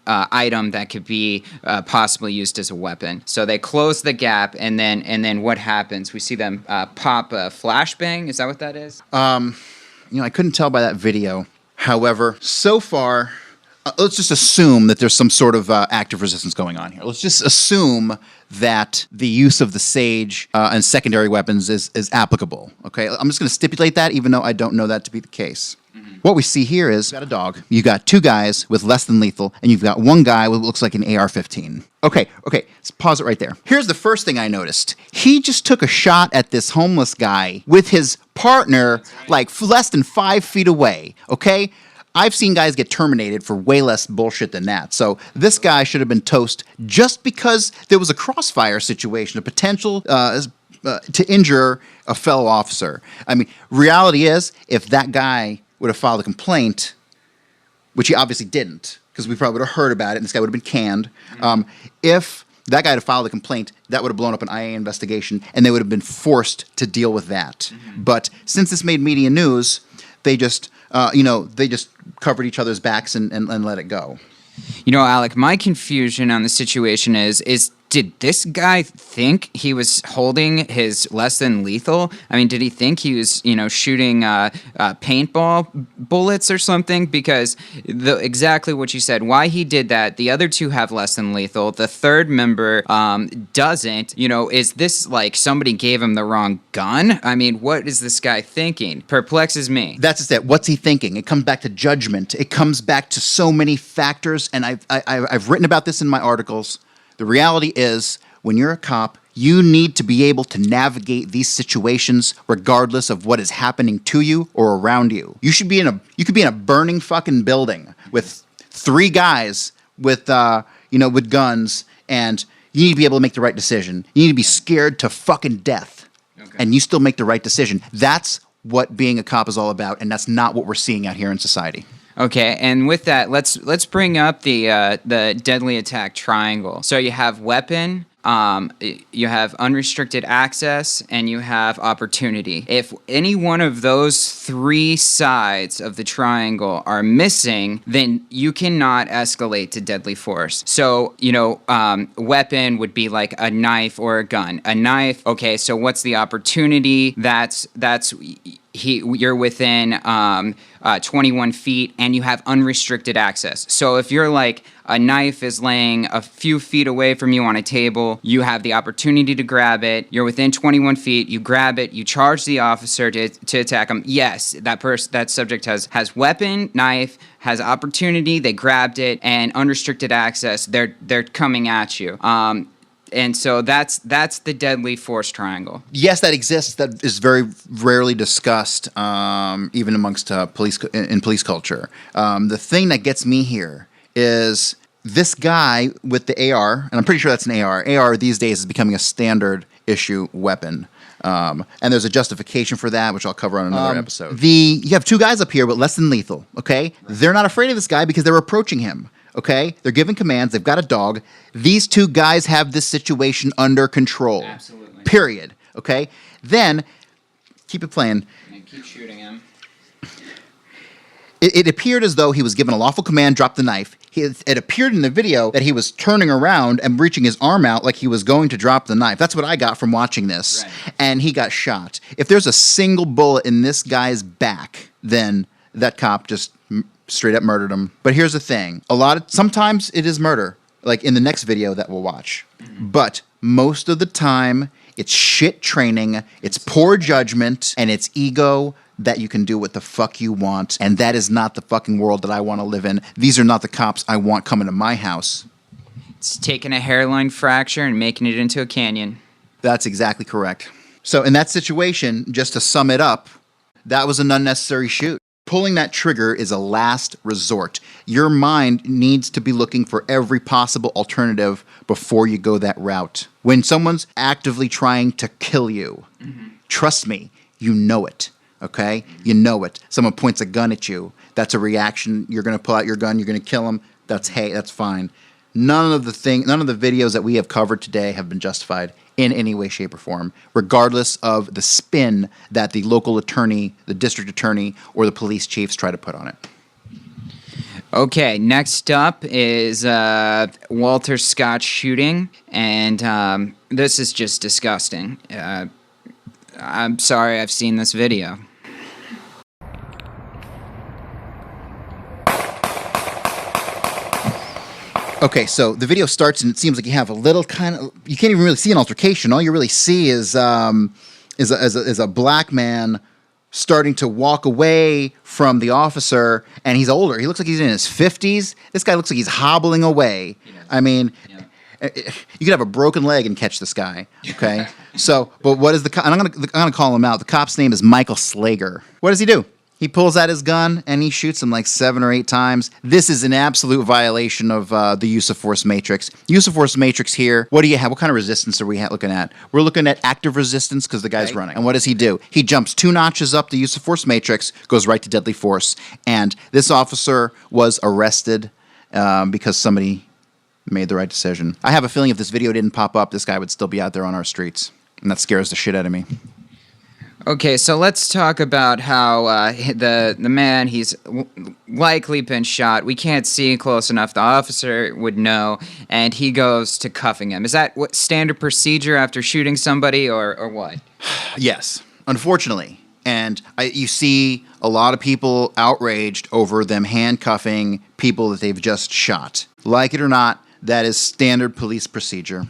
item that could be possibly used as a weapon. So they close the gap, and then what happens? We see them pop a flashbang. Is that what that is? I couldn't tell by that video. However, so far, let's just assume that there's some sort of active resistance going on here. Let's just assume that the use of the Sage and secondary weapons is applicable. Okay, I'm just going to stipulate that, even though I don't know that to be the case. What we see here is you've got a dog, you got two guys with less than lethal, and you've got one guy with what looks like an AR-15. Okay, let's pause it right there. Here's the first thing I noticed. He just took a shot at this homeless guy with his partner like less than 5 feet away, okay? I've seen guys get terminated for way less bullshit than that. So this guy should have been toast just because there was a crossfire situation, a potential to injure a fellow officer. I mean, reality is, if that guy would have filed a complaint, which he obviously didn't, because we probably would have heard about it, and this guy would have been canned. If that guy had filed a complaint, that would have blown up an IA investigation, and they would have been forced to deal with that. But since this made media news, they just covered each other's backs and let it go. Alec, my confusion on the situation is did this guy think he was holding his less than lethal? I mean, did he think he was, shooting paintball bullets or something? Because exactly what you said, why he did that, the other two have less than lethal. The third member doesn't. Is this like somebody gave him the wrong gun? I mean, what is this guy thinking? Perplexes me. That's just it. What's he thinking? It comes back to judgment. It comes back to so many factors, and I've written about this in my articles. The reality is, when you're a cop, you need to be able to navigate these situations regardless of what is happening to you or around you. You could be in a burning fucking building with 3 guys with guns, and you need to be able to make the right decision. You need to be scared to fucking death, and you still make the right decision. That's what being a cop is all about, and that's not what we're seeing out here in society. Okay, and with that, let's bring up the deadly attack triangle. So you have weapon, you have unrestricted access, and you have opportunity. If any one of those 3 sides of the triangle are missing, then you cannot escalate to deadly force. So, weapon would be like a knife or a gun. A knife, okay, so what's the opportunity? You're within 21 feet, and you have unrestricted access. So if you're like, a knife is laying a few feet away from you on a table, you have the opportunity to grab it, you're within 21 feet, you grab it, you charge the officer to attack him. Yes, that subject has weapon, knife, has opportunity, they grabbed it, and unrestricted access, they're coming at you. And so that's the deadly force triangle. Yes, that exists. That is very rarely discussed, even amongst police culture. The thing that gets me here is this guy with the AR, and I'm pretty sure that's an AR. AR these days is becoming a standard issue weapon. And there's a justification for that, which I'll cover on another episode. You have 2 guys up here with less than lethal, okay? Right. They're not afraid of this guy because they're approaching him. Okay? They're giving commands. They've got a dog. These 2 guys have this situation under control. Absolutely. Period. Okay? Then, keep it playing. And keep shooting him. It appeared as though he was given a lawful command, drop the knife. It appeared in the video that he was turning around and reaching his arm out like he was going to drop the knife. That's what I got from watching this. Right. And he got shot. If there's a single bullet in this guy's back, then that cop just straight up murdered him. But here's the thing. Sometimes it is murder, like in the next video that we'll watch. Mm-hmm. But most of the time, it's shit training, it's poor judgment, and it's ego that you can do what the fuck you want. And that is not the fucking world that I want to live in. These are not the cops I want coming to my house. It's taking a hairline fracture and making it into a canyon. That's exactly correct. So in that situation, just to sum it up, that was an unnecessary shoot. Pulling that trigger is a last resort. Your mind needs to be looking for every possible alternative before you go that route. When someone's actively trying to kill you, trust me, you know it, okay? You know it. Someone points a gun at you. That's a reaction. You're going to pull out your gun. You're going to kill them. That's fine. None of the videos that we have covered today have been justified in any way, shape, or form, regardless of the spin that the local attorney, the district attorney, or the police chiefs try to put on it. Okay, next up is Walter Scott shooting, and this is just disgusting. I'm sorry I've seen this video. Okay, so the video starts and it seems like you have a little you can't even really see an altercation. All you really see is a black man starting to walk away from the officer, and he's older. He looks like he's in his 50s. This guy looks like he's hobbling away. I mean, you could have a broken leg and catch this guy, okay? So, but what is and I'm gonna call him out. The cop's name is Michael Slager. What does he do? He pulls out his gun and he shoots him like 7 or 8 times. This is an absolute violation of the use of force matrix. Use of force matrix here. What do you have? What kind of resistance are we looking at? We're looking at active resistance because the guy's running. And what does he do? He jumps 2 notches up the use of force matrix, goes right to deadly force. And this officer was arrested because somebody made the right decision. I have a feeling if this video didn't pop up, this guy would still be out there on our streets. And that scares the shit out of me. Okay, so let's talk about how the man, he's likely been shot. We can't see close enough. The officer would know, and he goes to cuffing him. Is that what standard procedure after shooting somebody, or what? Yes, unfortunately. And you see a lot of people outraged over them handcuffing people that they've just shot. Like it or not, that is standard police procedure.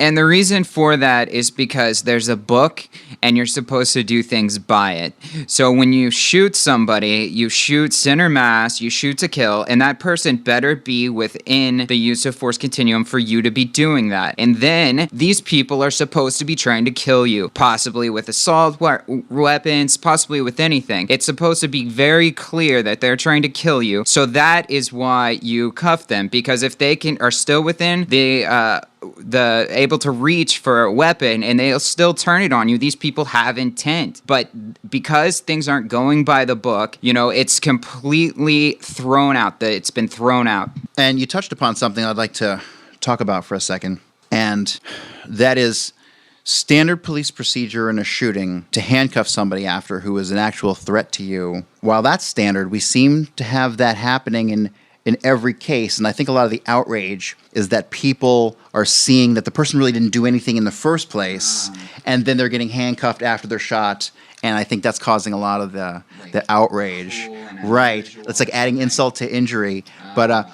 And the reason for that is because there's a book and you're supposed to do things by it. So when you shoot somebody, you shoot sin or mass, you shoot to kill, and that person better be within the use of force continuum for you to be doing that. And then these people are supposed to be trying to kill you, possibly with assault weapons, possibly with anything. It's supposed to be very clear that they're trying to kill you. So that is why you cuff them, because if they are still within the able to reach for a weapon and they'll still turn it on you, these people have intent. But because things aren't going by the book, it's completely thrown out. It's been thrown out. And you touched upon something I'd like to talk about for a second, and that is standard police procedure in a shooting to handcuff somebody after who is an actual threat to you. While that's standard, we seem to have that happening in every case, and I think a lot of the outrage is that people are seeing that the person really didn't do anything in the first place, and then they're getting handcuffed after they're shot, and I think that's causing a lot of the outrage. Right. It's like adding insult to injury. But,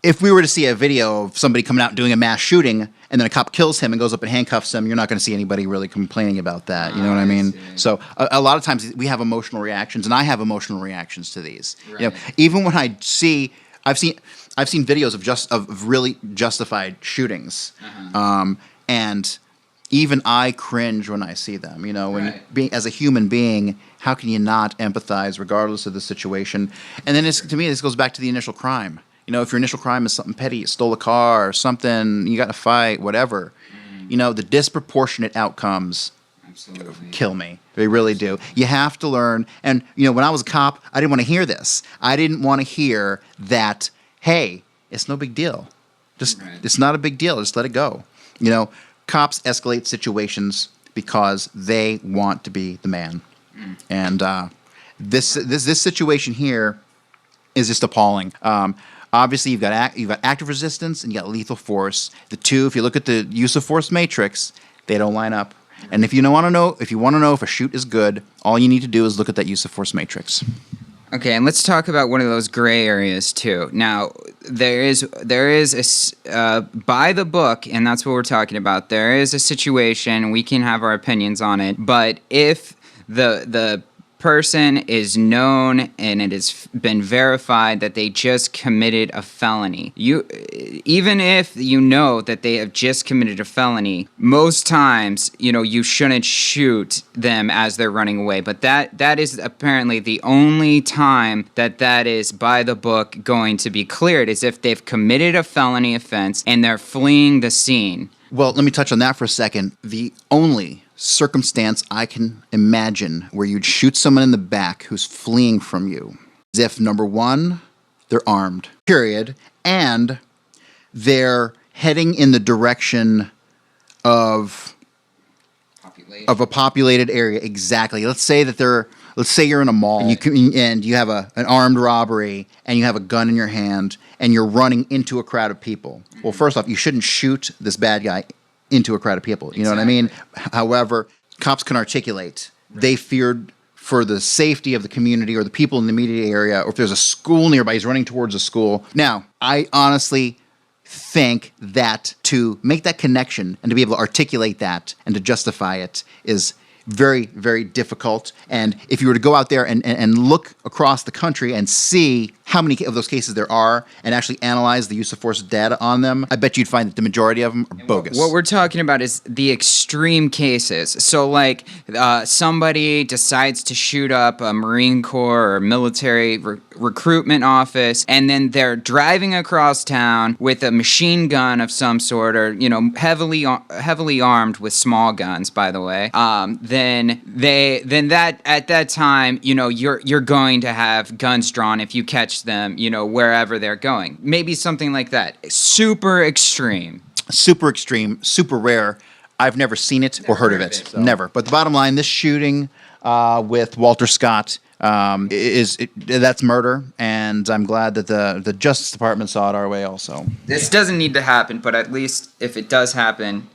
if we were to see a video of somebody coming out and doing a mass shooting, and then a cop kills him and goes up and handcuffs him, you're not going to see anybody really complaining about that. You know what I mean? So a lot of times we have emotional reactions, and I have emotional reactions to these. Right. Even when I've seen videos of really justified shootings, and even I cringe when I see them. As a human being, how can you not empathize regardless of the situation? And then to me, this goes back to the initial crime. If your initial crime is something petty, you stole a car or something, you got in a fight, whatever. The disproportionate outcomes kill me. They really do. You have to learn. And, when I was a cop, I didn't want to hear this. I didn't want to hear that, hey, it's no big deal. It's not a big deal. Just let it go. Cops escalate situations because they want to be the man. And this situation here is just appalling. Obviously, you've got active resistance and you got lethal force. The two, if you look at the use of force matrix, they don't line up. And if you want to know if a shoot is good, all you need to do is look at that use of force matrix. Okay, and let's talk about one of those gray areas too. Now, there is by the book, and that's what we're talking about. There is a situation, we can have our opinions on it, but if the person is known and it has been verified that they just committed a felony, even if you know that they have just committed a felony, most times you shouldn't shoot them as they're running away. But that is apparently the only time that is by the book going to be cleared, is if they've committed a felony offense and they're fleeing the scene. Well, let me touch on that for a second. The only circumstance I can imagine where you'd shoot someone in the back who's fleeing from you is if, number one, they're armed, period, and they're heading in the direction of a populated area. Exactly. Let's say you're in a mall and you have an armed robbery and you have a gun in your hand and you're running into a crowd of people. Well, first off, you shouldn't shoot this bad guy into a crowd of people. You know what I mean? However, cops can articulate. They feared for the safety of the community or the people in the immediate area, or if there's a school nearby, he's running towards a school. Now, I honestly think that to make that connection and to be able to articulate that and to justify it is very, very difficult. And if you were to go out there and look across the country and see how many of those cases there are and actually analyze the use of force data on them, I bet you'd find that the majority of them are bogus. What we're talking about is the extreme cases. So like somebody decides to shoot up a Marine Corps or military recruitment office, and then they're driving across town with a machine gun of some sort, or heavily armed with small guns, by the way. Then that at that time, you're going to have guns drawn if you catch them, wherever they're going. Maybe something like that. Super extreme, super rare. I've never seen it or heard of it. So. Never. But the bottom line, this shooting with Walter Scott that's murder, and I'm glad that the Justice Department saw it our way also. This doesn't need to happen, but at least if it does happen,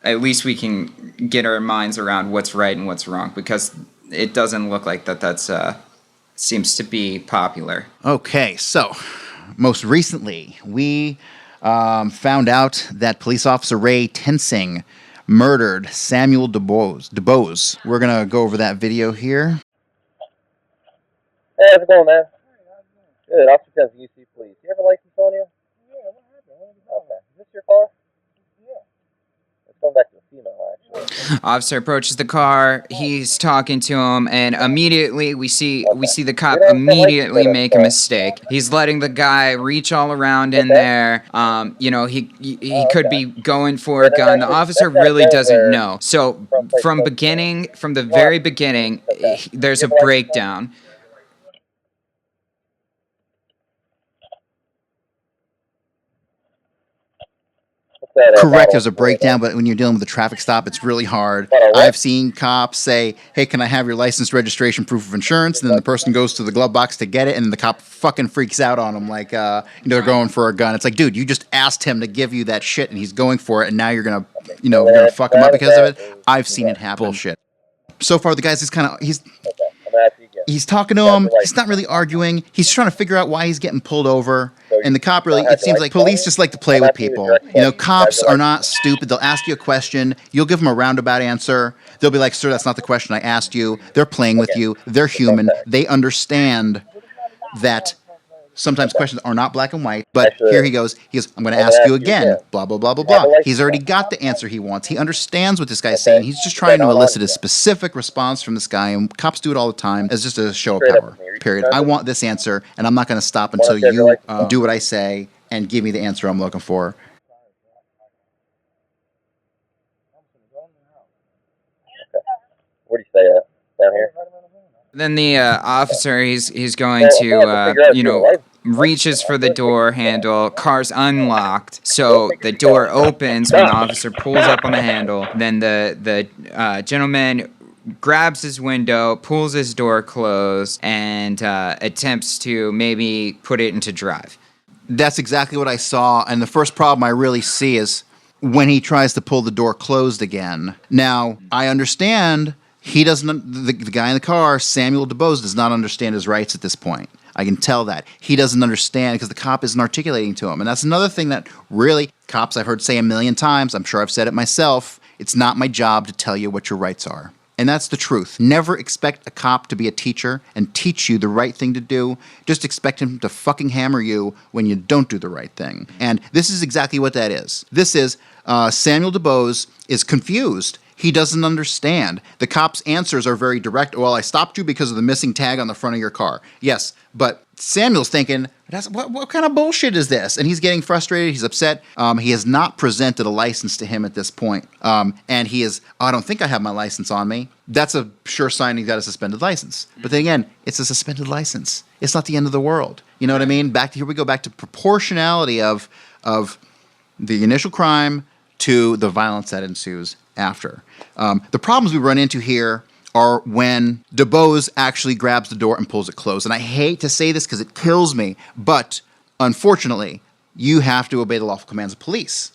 at least we can get our minds around what's right and what's wrong, because it doesn't look like that's seems to be popular. Okay, so most recently we found out that police officer Ray Tensing murdered Samuel Dubose. We're going to go over that video here. Hey, how's it going, man? Good. Officer Tensing, UC Police. You have a license on you? Yeah, what happened? Okay. Is this your car? Yeah. Let's go back to the female, actually. Officer approaches the car. He's talking to him, and immediately we see the cop immediately make a mistake. He's letting the guy reach all around in there. He could be going for a gun. The officer really doesn't know. So from the very beginning, there's a breakdown. Correct, there's a breakdown, but when you're dealing with a traffic stop, it's really hard. I've seen cops say, hey, can I have your license, registration, proof of insurance? And then the person goes to the glove box to get it, and the cop fucking freaks out on them like they're going for a gun. It's like, dude, you just asked him to give you that shit, and he's going for it, and now you're going to fuck him up because of it? I've seen it happen. Bullshit. So far, the guy's he's talking to him. He's not really arguing. He's trying to figure out why he's getting pulled over. And the cop it seems like police just like to play with people. Cops are not stupid. They'll ask you a question. You'll give them a roundabout answer. They'll be like, sir, that's not the question I asked you. They're playing with you. They're human. They understand that sometimes questions are not black and white, but here he goes, I'm going to ask you again, blah, blah, blah, blah, blah. He's already got the answer he wants. He understands what this guy's saying. He's just trying to elicit a specific response from this guy, and cops do it all the time as just a show of power, period. I want this answer, and I'm not going to stop until you do what I say and give me the answer I'm looking for. Where do you stay at? Down here? Then the officer, he's going to, reaches for the door handle. Car's unlocked, so the door opens when the officer pulls up on the handle. Then the gentleman grabs his window, pulls his door closed, and attempts to maybe put it into drive. That's exactly what I saw, and the first problem I really see is when he tries to pull the door closed again. Now, I understand he doesn't, the guy in the car, Samuel Dubose, does not understand his rights at this point. I can tell that. He doesn't understand because the cop isn't articulating to him. And that's another thing that really, cops I've heard say a million times, I'm sure I've said it myself, it's not my job to tell you what your rights are. And that's the truth. Never expect a cop to be a teacher and teach you the right thing to do. Just expect him to fucking hammer you when you don't do the right thing. And this is exactly what that is. This is Samuel Dubose is confused. He doesn't understand. The cop's answers are very direct. Well, I stopped you because of the missing tag on the front of your car. Yes, but Samuel's thinking, what kind of bullshit is this? And he's getting frustrated. He's upset. He has not presented a license to him at this point. And he is, I don't think I have my license on me. That's a sure sign he's got a suspended license. But then again, it's a suspended license. It's not the end of the world. You know what I mean? Here we go back to proportionality of the initial crime to the violence that ensues after. The problems we run into here are when Dubose actually grabs the door and pulls it closed. And I hate to say this because it kills me, but unfortunately, you have to obey the lawful commands of police.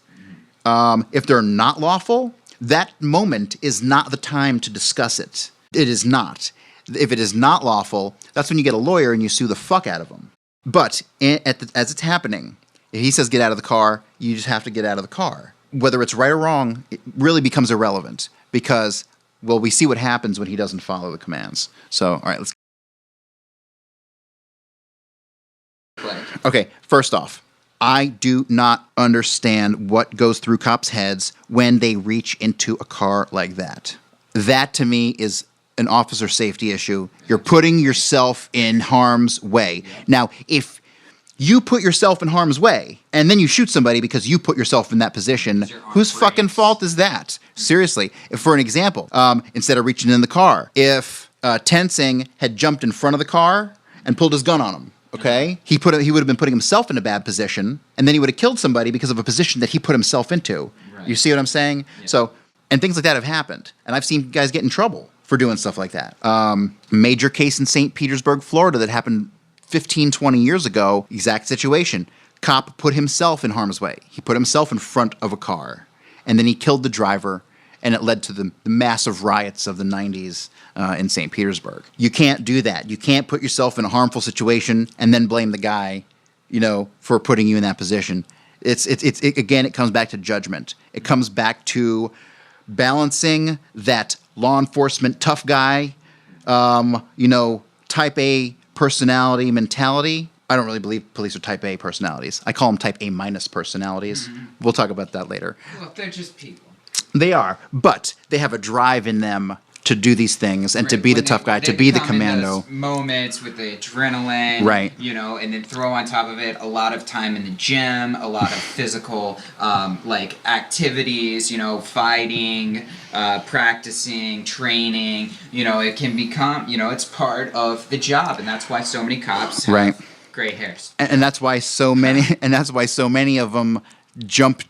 If they're not lawful, that moment is not the time to discuss it. It is not. If it is not lawful, that's when you get a lawyer and you sue the fuck out of them. But as it's happening, if he says get out of the car, you just have to get out of the car. Whether it's right or wrong, it really becomes irrelevant because, well, we see what happens when he doesn't follow the commands. So, all right, let's... Okay, first off, I do not understand what goes through cops' heads when they reach into a car like that. That, to me, is an officer safety issue. You're putting yourself in harm's way. Now, if you put yourself in harm's way, and then you shoot somebody because you put yourself in that position, whose fucking fault is that? Seriously. For an example, instead of reaching in the car, if Tensing had jumped in front of the car and pulled his gun on him, okay? He would have been putting himself in a bad position, and then he would have killed somebody because of a position that he put himself into. Right. You see what I'm saying? Yeah. So And things like that have happened. And I've seen guys get in trouble for doing stuff like that. Major case in St. Petersburg, Florida that happened 15, 20 years ago, exact situation. Cop put himself in harm's way. He put himself in front of a car, and then he killed the driver, and it led to the massive riots of the 90s in St. Petersburg. You can't do that. You can't put yourself in a harmful situation and then blame the guy, for putting you in that position. Again, it comes back to judgment. It comes back to balancing that law enforcement tough guy, type A personality mentality. I don't really believe police are type A personalities. I call them type A minus personalities. Mm-hmm. We'll talk about that later. Well, they're just people. They are, but they have a drive in them to do these things and to be the tough guy, to be the commando. In those moments with the adrenaline, right? And then throw on top of it a lot of time in the gym, a lot of physical activities, fighting, practicing, training. It can become, it's part of the job, and that's why so many cops have gray hairs. And that's why so many, of them jump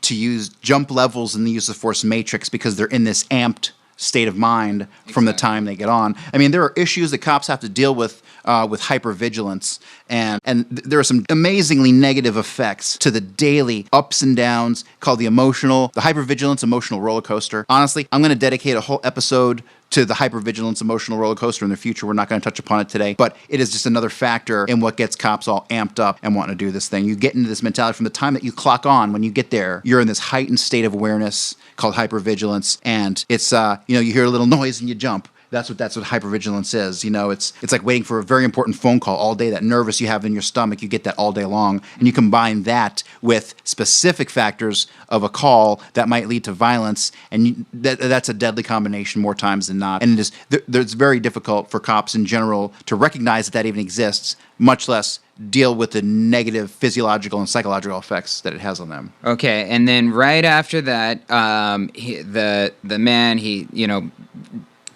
levels in the use of force matrix, because they're in this amped state of mind from the time they get on. I mean, there are issues that cops have to deal with hypervigilance, and there are some amazingly negative effects to the daily ups and downs called the hypervigilance emotional roller coaster. Honestly, I'm going to dedicate a whole episode to the hypervigilance emotional roller coaster in the future. We're not going to touch upon it today, but it is just another factor in what gets cops all amped up and wanting to do this thing. You get into this mentality from the time that you clock on. When you get there, you're in this heightened state of awareness called hypervigilance, and it's you hear a little noise and you jump. That's what hypervigilance is. It's like waiting for a very important phone call all day. That nervous you have in your stomach, you get that all day long. And you combine that with specific factors of a call that might lead to violence, and that's a deadly combination more times than not. And it's very difficult for cops in general to recognize that even exists, much less deal with the negative physiological and psychological effects that it has on them. Okay, and then right after that, the man,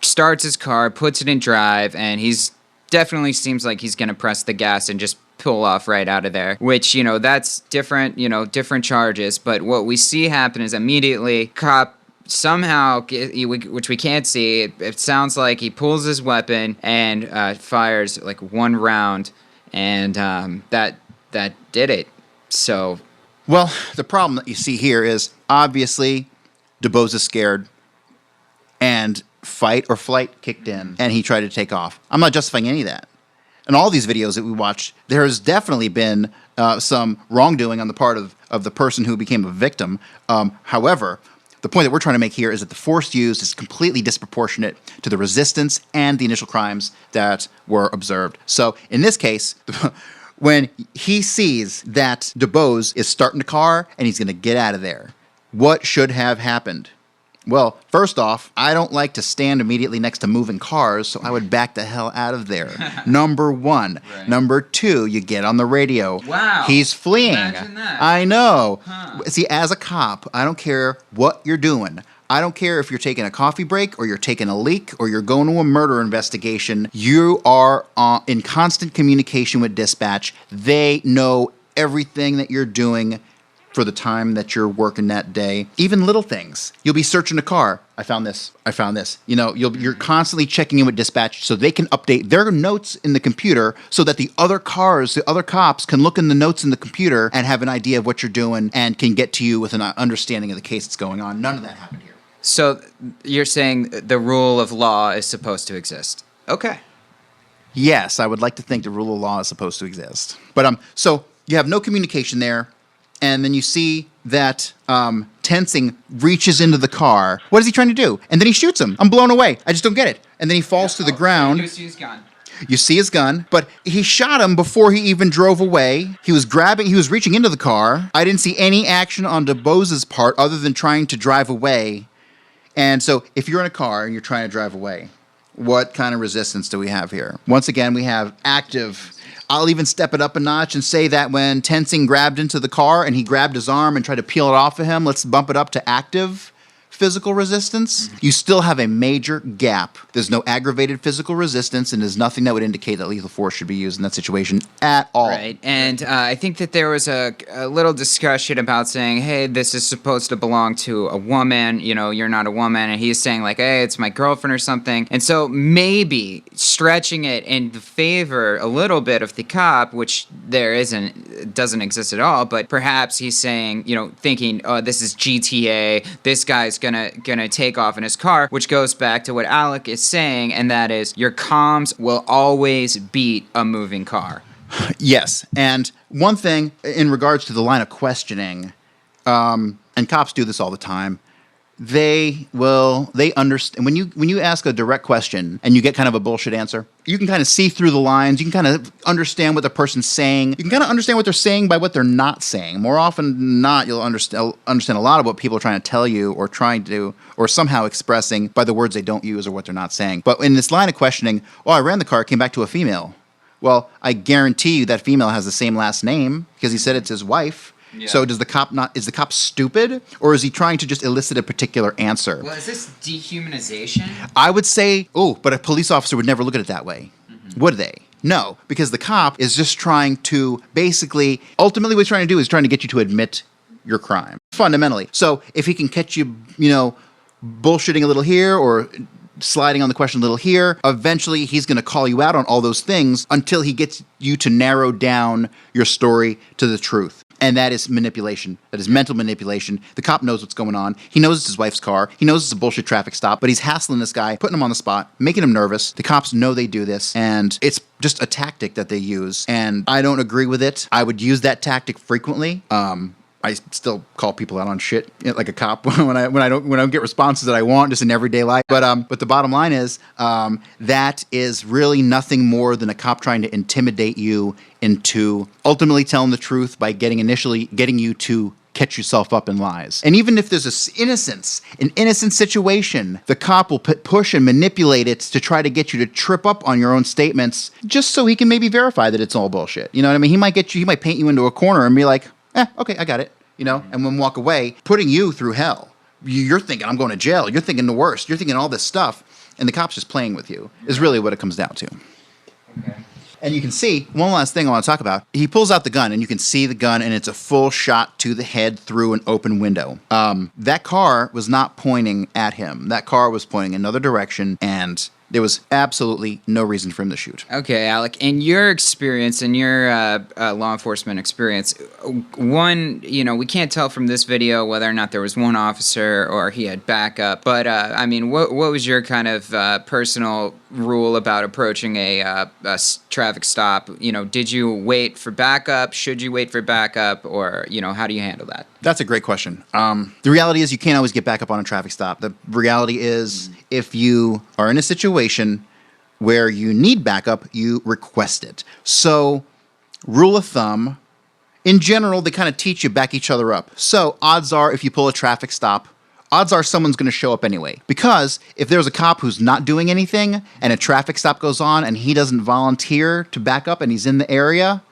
starts his car, puts it in drive, and he's definitely seems like he's going to press the gas and just pull off right out of there, which, that's different, different charges. But what we see happen is immediately cop somehow, which we can't see, it sounds like he pulls his weapon and fires like one round, and that did it. So, well, the problem that you see here is obviously Dubose is scared, and fight or flight kicked in, and he tried to take off. I'm not justifying any of that. In all these videos that we watched, there has definitely been some wrongdoing on the part of the person who became a victim. However, the point that we're trying to make here is that the force used is completely disproportionate to the resistance and the initial crimes that were observed. So in this case, when he sees that Dubose is starting the car and he's going to get out of there, what should have happened? Well, first off, I don't like to stand immediately next to moving cars, so I would back the hell out of there. Number one. Right. Number two, you get on the radio. Wow. He's fleeing. Imagine that. I know. Huh. See, as a cop, I don't care what you're doing. I don't care if you're taking a coffee break or you're taking a leak or you're going to a murder investigation. You are in constant communication with dispatch. They know everything that you're doing for the time that you're working that day. Even little things. You'll be searching a car. I found this. You're constantly checking in with dispatch so they can update their notes in the computer so that the other cops can look in the notes in the computer and have an idea of what you're doing and can get to you with an understanding of the case that's going on. None of that happened here. So you're saying the rule of law is supposed to exist. Okay. Yes, I would like to think the rule of law is supposed to exist. But so you have no communication there. And then you see that Tensing reaches into the car. What is he trying to do? And then he shoots him. I'm blown away. I just don't get it. And then he falls to the ground. You see his gun. You see his gun, but he shot him before he even drove away. He was reaching into the car. I didn't see any action on Dubose's part other than trying to drive away. And so if you're in a car and you're trying to drive away, what kind of resistance do we have here? Once again, we have active. I'll even step it up a notch and say that when Tensing grabbed into the car and he grabbed his arm and tried to peel it off of him, let's bump it up to active physical resistance, you still have a major gap. There's no aggravated physical resistance, and there's nothing that would indicate that lethal force should be used in that situation at all. Right, and I think that there was a little discussion about saying, hey, this is supposed to belong to a woman, you're not a woman, and he's saying like, hey, it's my girlfriend or something, and so maybe stretching it in the favor a little bit of the cop, which doesn't exist at all, but perhaps he's saying, thinking, oh, this is GTA, this guy's gonna take off in his car, which goes back to what Alec is saying, and that is your comms will always beat a moving car. Yes, and one thing in regards to the line of questioning, and cops do this all the time, they understand when you ask a direct question and you get kind of a bullshit answer, you can kind of see through the lines, you can kind of understand what the person's saying, you can kind of understand what they're saying by what they're not saying. More often than not, you'll understand a lot of what people are trying to tell you or somehow expressing by the words they don't use or what they're not saying. But in this line of questioning, I ran the car, it came back to a female. Well, I guarantee you that female has the same last name because he said it's his wife. Yeah. So is the cop stupid, or is he trying to just elicit a particular answer? Well, is this dehumanization? I would say, but a police officer would never look at it that way. Mm-hmm. Would they? No, because the cop is just trying to ultimately what he's trying to do is trying to get you to admit your crime, fundamentally. So if he can catch you, bullshitting a little here or sliding on the question a little here, eventually he's going to call you out on all those things until he gets you to narrow down your story to the truth. And that is manipulation. That is mental manipulation. The cop knows what's going on. He knows it's his wife's car. He knows it's a bullshit traffic stop, but he's hassling this guy, putting him on the spot, making him nervous. The cops know they do this, and it's just a tactic that they use. And I don't agree with it. I would use that tactic frequently. I still call people out on shit like a cop when I don't get responses that I want just in everyday life. But the bottom line is that is really nothing more than a cop trying to intimidate you into ultimately telling the truth by getting you to catch yourself up in lies. And even if there's an innocent situation, the cop will push and manipulate it to try to get you to trip up on your own statements just so he can maybe verify that it's all bullshit. You know what I mean? He might paint you into a corner and be like, okay, I got it, and then walk away, putting you through hell. You're thinking, I'm going to jail. You're thinking the worst. You're thinking all this stuff, and the cop's just playing with you, is really what it comes down to. Okay. And you can see, one last thing I want to talk about, he pulls out the gun, and you can see the gun, and it's a full shot to the head through an open window. That car was not pointing at him. That car was pointing another direction, and there was absolutely no reason for him to shoot. Okay, Alec, in your experience, in your law enforcement experience, we can't tell from this video whether or not there was one officer or he had backup, but, what was your kind of personal rule about approaching a traffic stop? Did you wait for backup? Should you wait for backup? Or, how do you handle that? That's a great question. The reality is you can't always get backup on a traffic stop. The reality is if you are in a situation where you need backup, you request it. So, rule of thumb, in general, they kind of teach you back each other up. So, odds are if you pull a traffic stop, odds are someone's going to show up anyway. Because if there's a cop who's not doing anything and a traffic stop goes on and he doesn't volunteer to back up and he's in the area,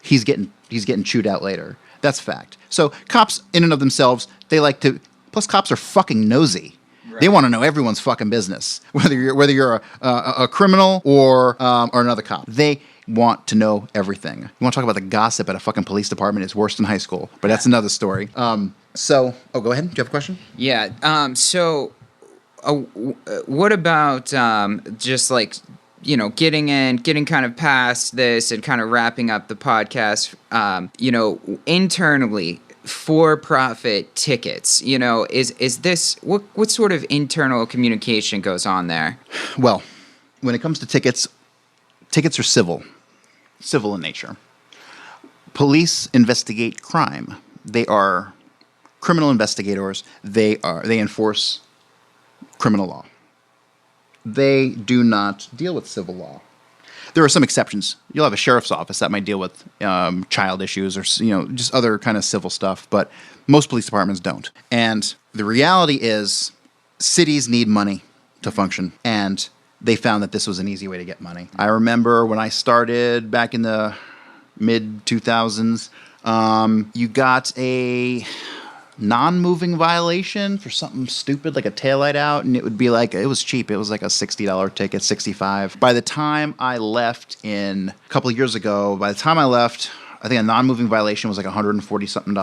he's getting chewed out later. That's fact. So cops in and of themselves, plus cops are fucking nosy. Right. They want to know everyone's fucking business, whether you're a criminal or another cop. They want to know everything. You want to talk about the gossip at a fucking police department? It's worse than high school, but that's another story. Go ahead. Do you have a question? Yeah. What about just like, getting kind of past this and kind of wrapping up the podcast, internally, for-profit tickets, is this, what sort of internal communication goes on there? Well, when it comes to tickets are civil in nature. Police investigate crime. They are criminal investigators. They enforce criminal law. They do not deal with civil law. There are some exceptions. You'll have a sheriff's office that might deal with child issues or just other kind of civil stuff, but most police departments don't. And the reality is cities need money to function, and they found that this was an easy way to get money. I remember when I started back in the mid-2000s, you got a non-moving violation for something stupid like a taillight out, and it would be like, it was cheap. It was like a $60 ticket, $65. By the time I left a couple of years ago, I think a non-moving violation was like $140-something.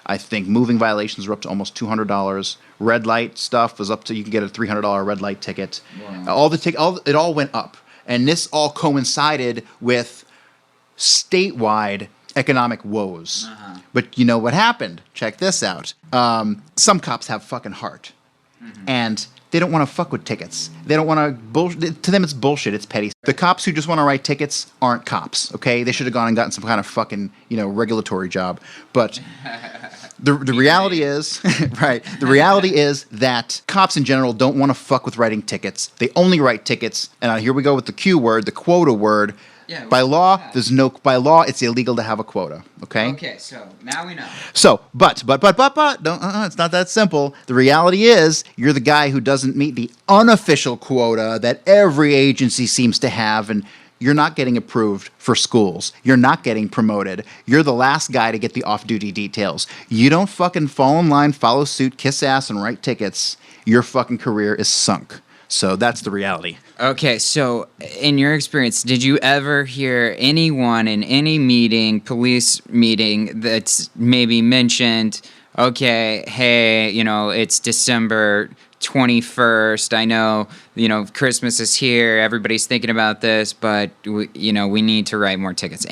I think moving violations were up to almost $200. Red light stuff was up to, you can get a $300 red light ticket. Wow. It all went up. And this all coincided with statewide economic woes. Uh-huh. But you know what happened? Check this out. Some cops have fucking heart. Mm-hmm. And they don't want to fuck with tickets. They don't want to to them it's bullshit, it's petty. The cops who just want to write tickets aren't cops, okay? They should have gone and gotten some kind of fucking, regulatory job. But the reality is, right, the reality is that cops in general don't want to fuck with writing tickets. They only write tickets, and here we go with the Q word, the quota word. Yeah, by law, it's illegal to have a quota. Okay. Okay, so now we know. So, but, it's not that simple. The reality is, you're the guy who doesn't meet the unofficial quota that every agency seems to have, and you're not getting approved for schools. You're not getting promoted. You're the last guy to get the off-duty details. You don't fucking fall in line, follow suit, kiss ass, and write tickets. Your fucking career is sunk. So that's the reality. Okay, so in your experience, did you ever hear anyone in any meeting, police meeting, that's maybe mentioned, okay, hey, it's December 21st. I know, Christmas is here. Everybody's thinking about this, but, we need to write more tickets.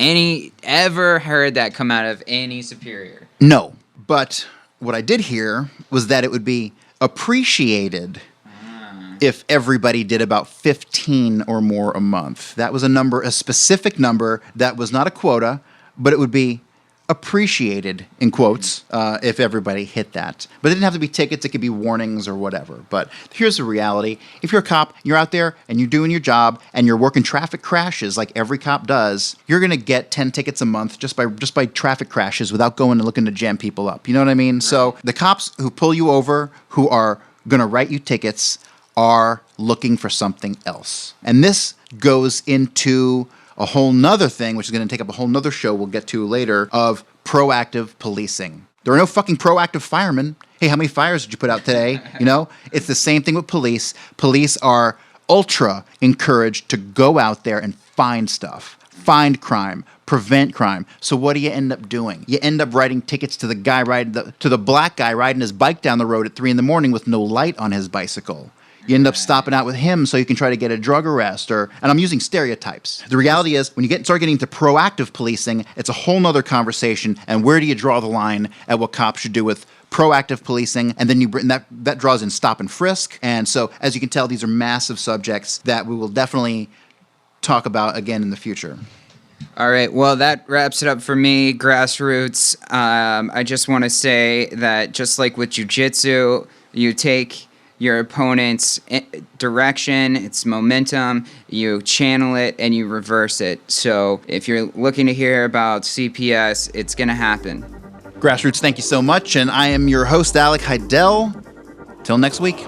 Ever heard that come out of any superior? No, but what I did hear was that it would be appreciated if everybody did about 15 or more a month. That was a specific number that was not a quota, but it would be appreciated, in quotes, if everybody hit that. But it didn't have to be tickets, it could be warnings or whatever. But here's the reality. If you're a cop, you're out there and you're doing your job and you're working traffic crashes like every cop does, you're going to get 10 tickets a month just by traffic crashes without going and looking to jam people up. You know what I mean? Right. So the cops who pull you over, who are going to write you tickets, are looking for something else. And this goes into a whole nother thing, which is going to take up a whole nother show we'll get to later, of proactive policing. There are no fucking proactive firemen. Hey, how many fires did you put out today? It's the same thing with police. Police are ultra encouraged to go out there and find stuff, find crime, prevent crime. So what do you end up doing? You end up writing tickets to the black guy riding his bike down the road at 3 a.m. with no light on his bicycle. You end up stopping out with him so you can try to get a drug arrest, and I'm using stereotypes. The reality is, when you start getting into proactive policing, it's a whole nother conversation, and where do you draw the line at what cops should do with proactive policing, and then that draws in stop and frisk. And so, as you can tell, these are massive subjects that we will definitely talk about again in the future. All right, well, that wraps it up for me, Grassroots. I just want to say that just like with jiu-jitsu, you take your opponent's direction, its momentum, you channel it, and you reverse it. So if you're looking to hear about CPS, it's going to happen. Grassroots, thank you so much, and I am your host, Alec Heidel. Till next week.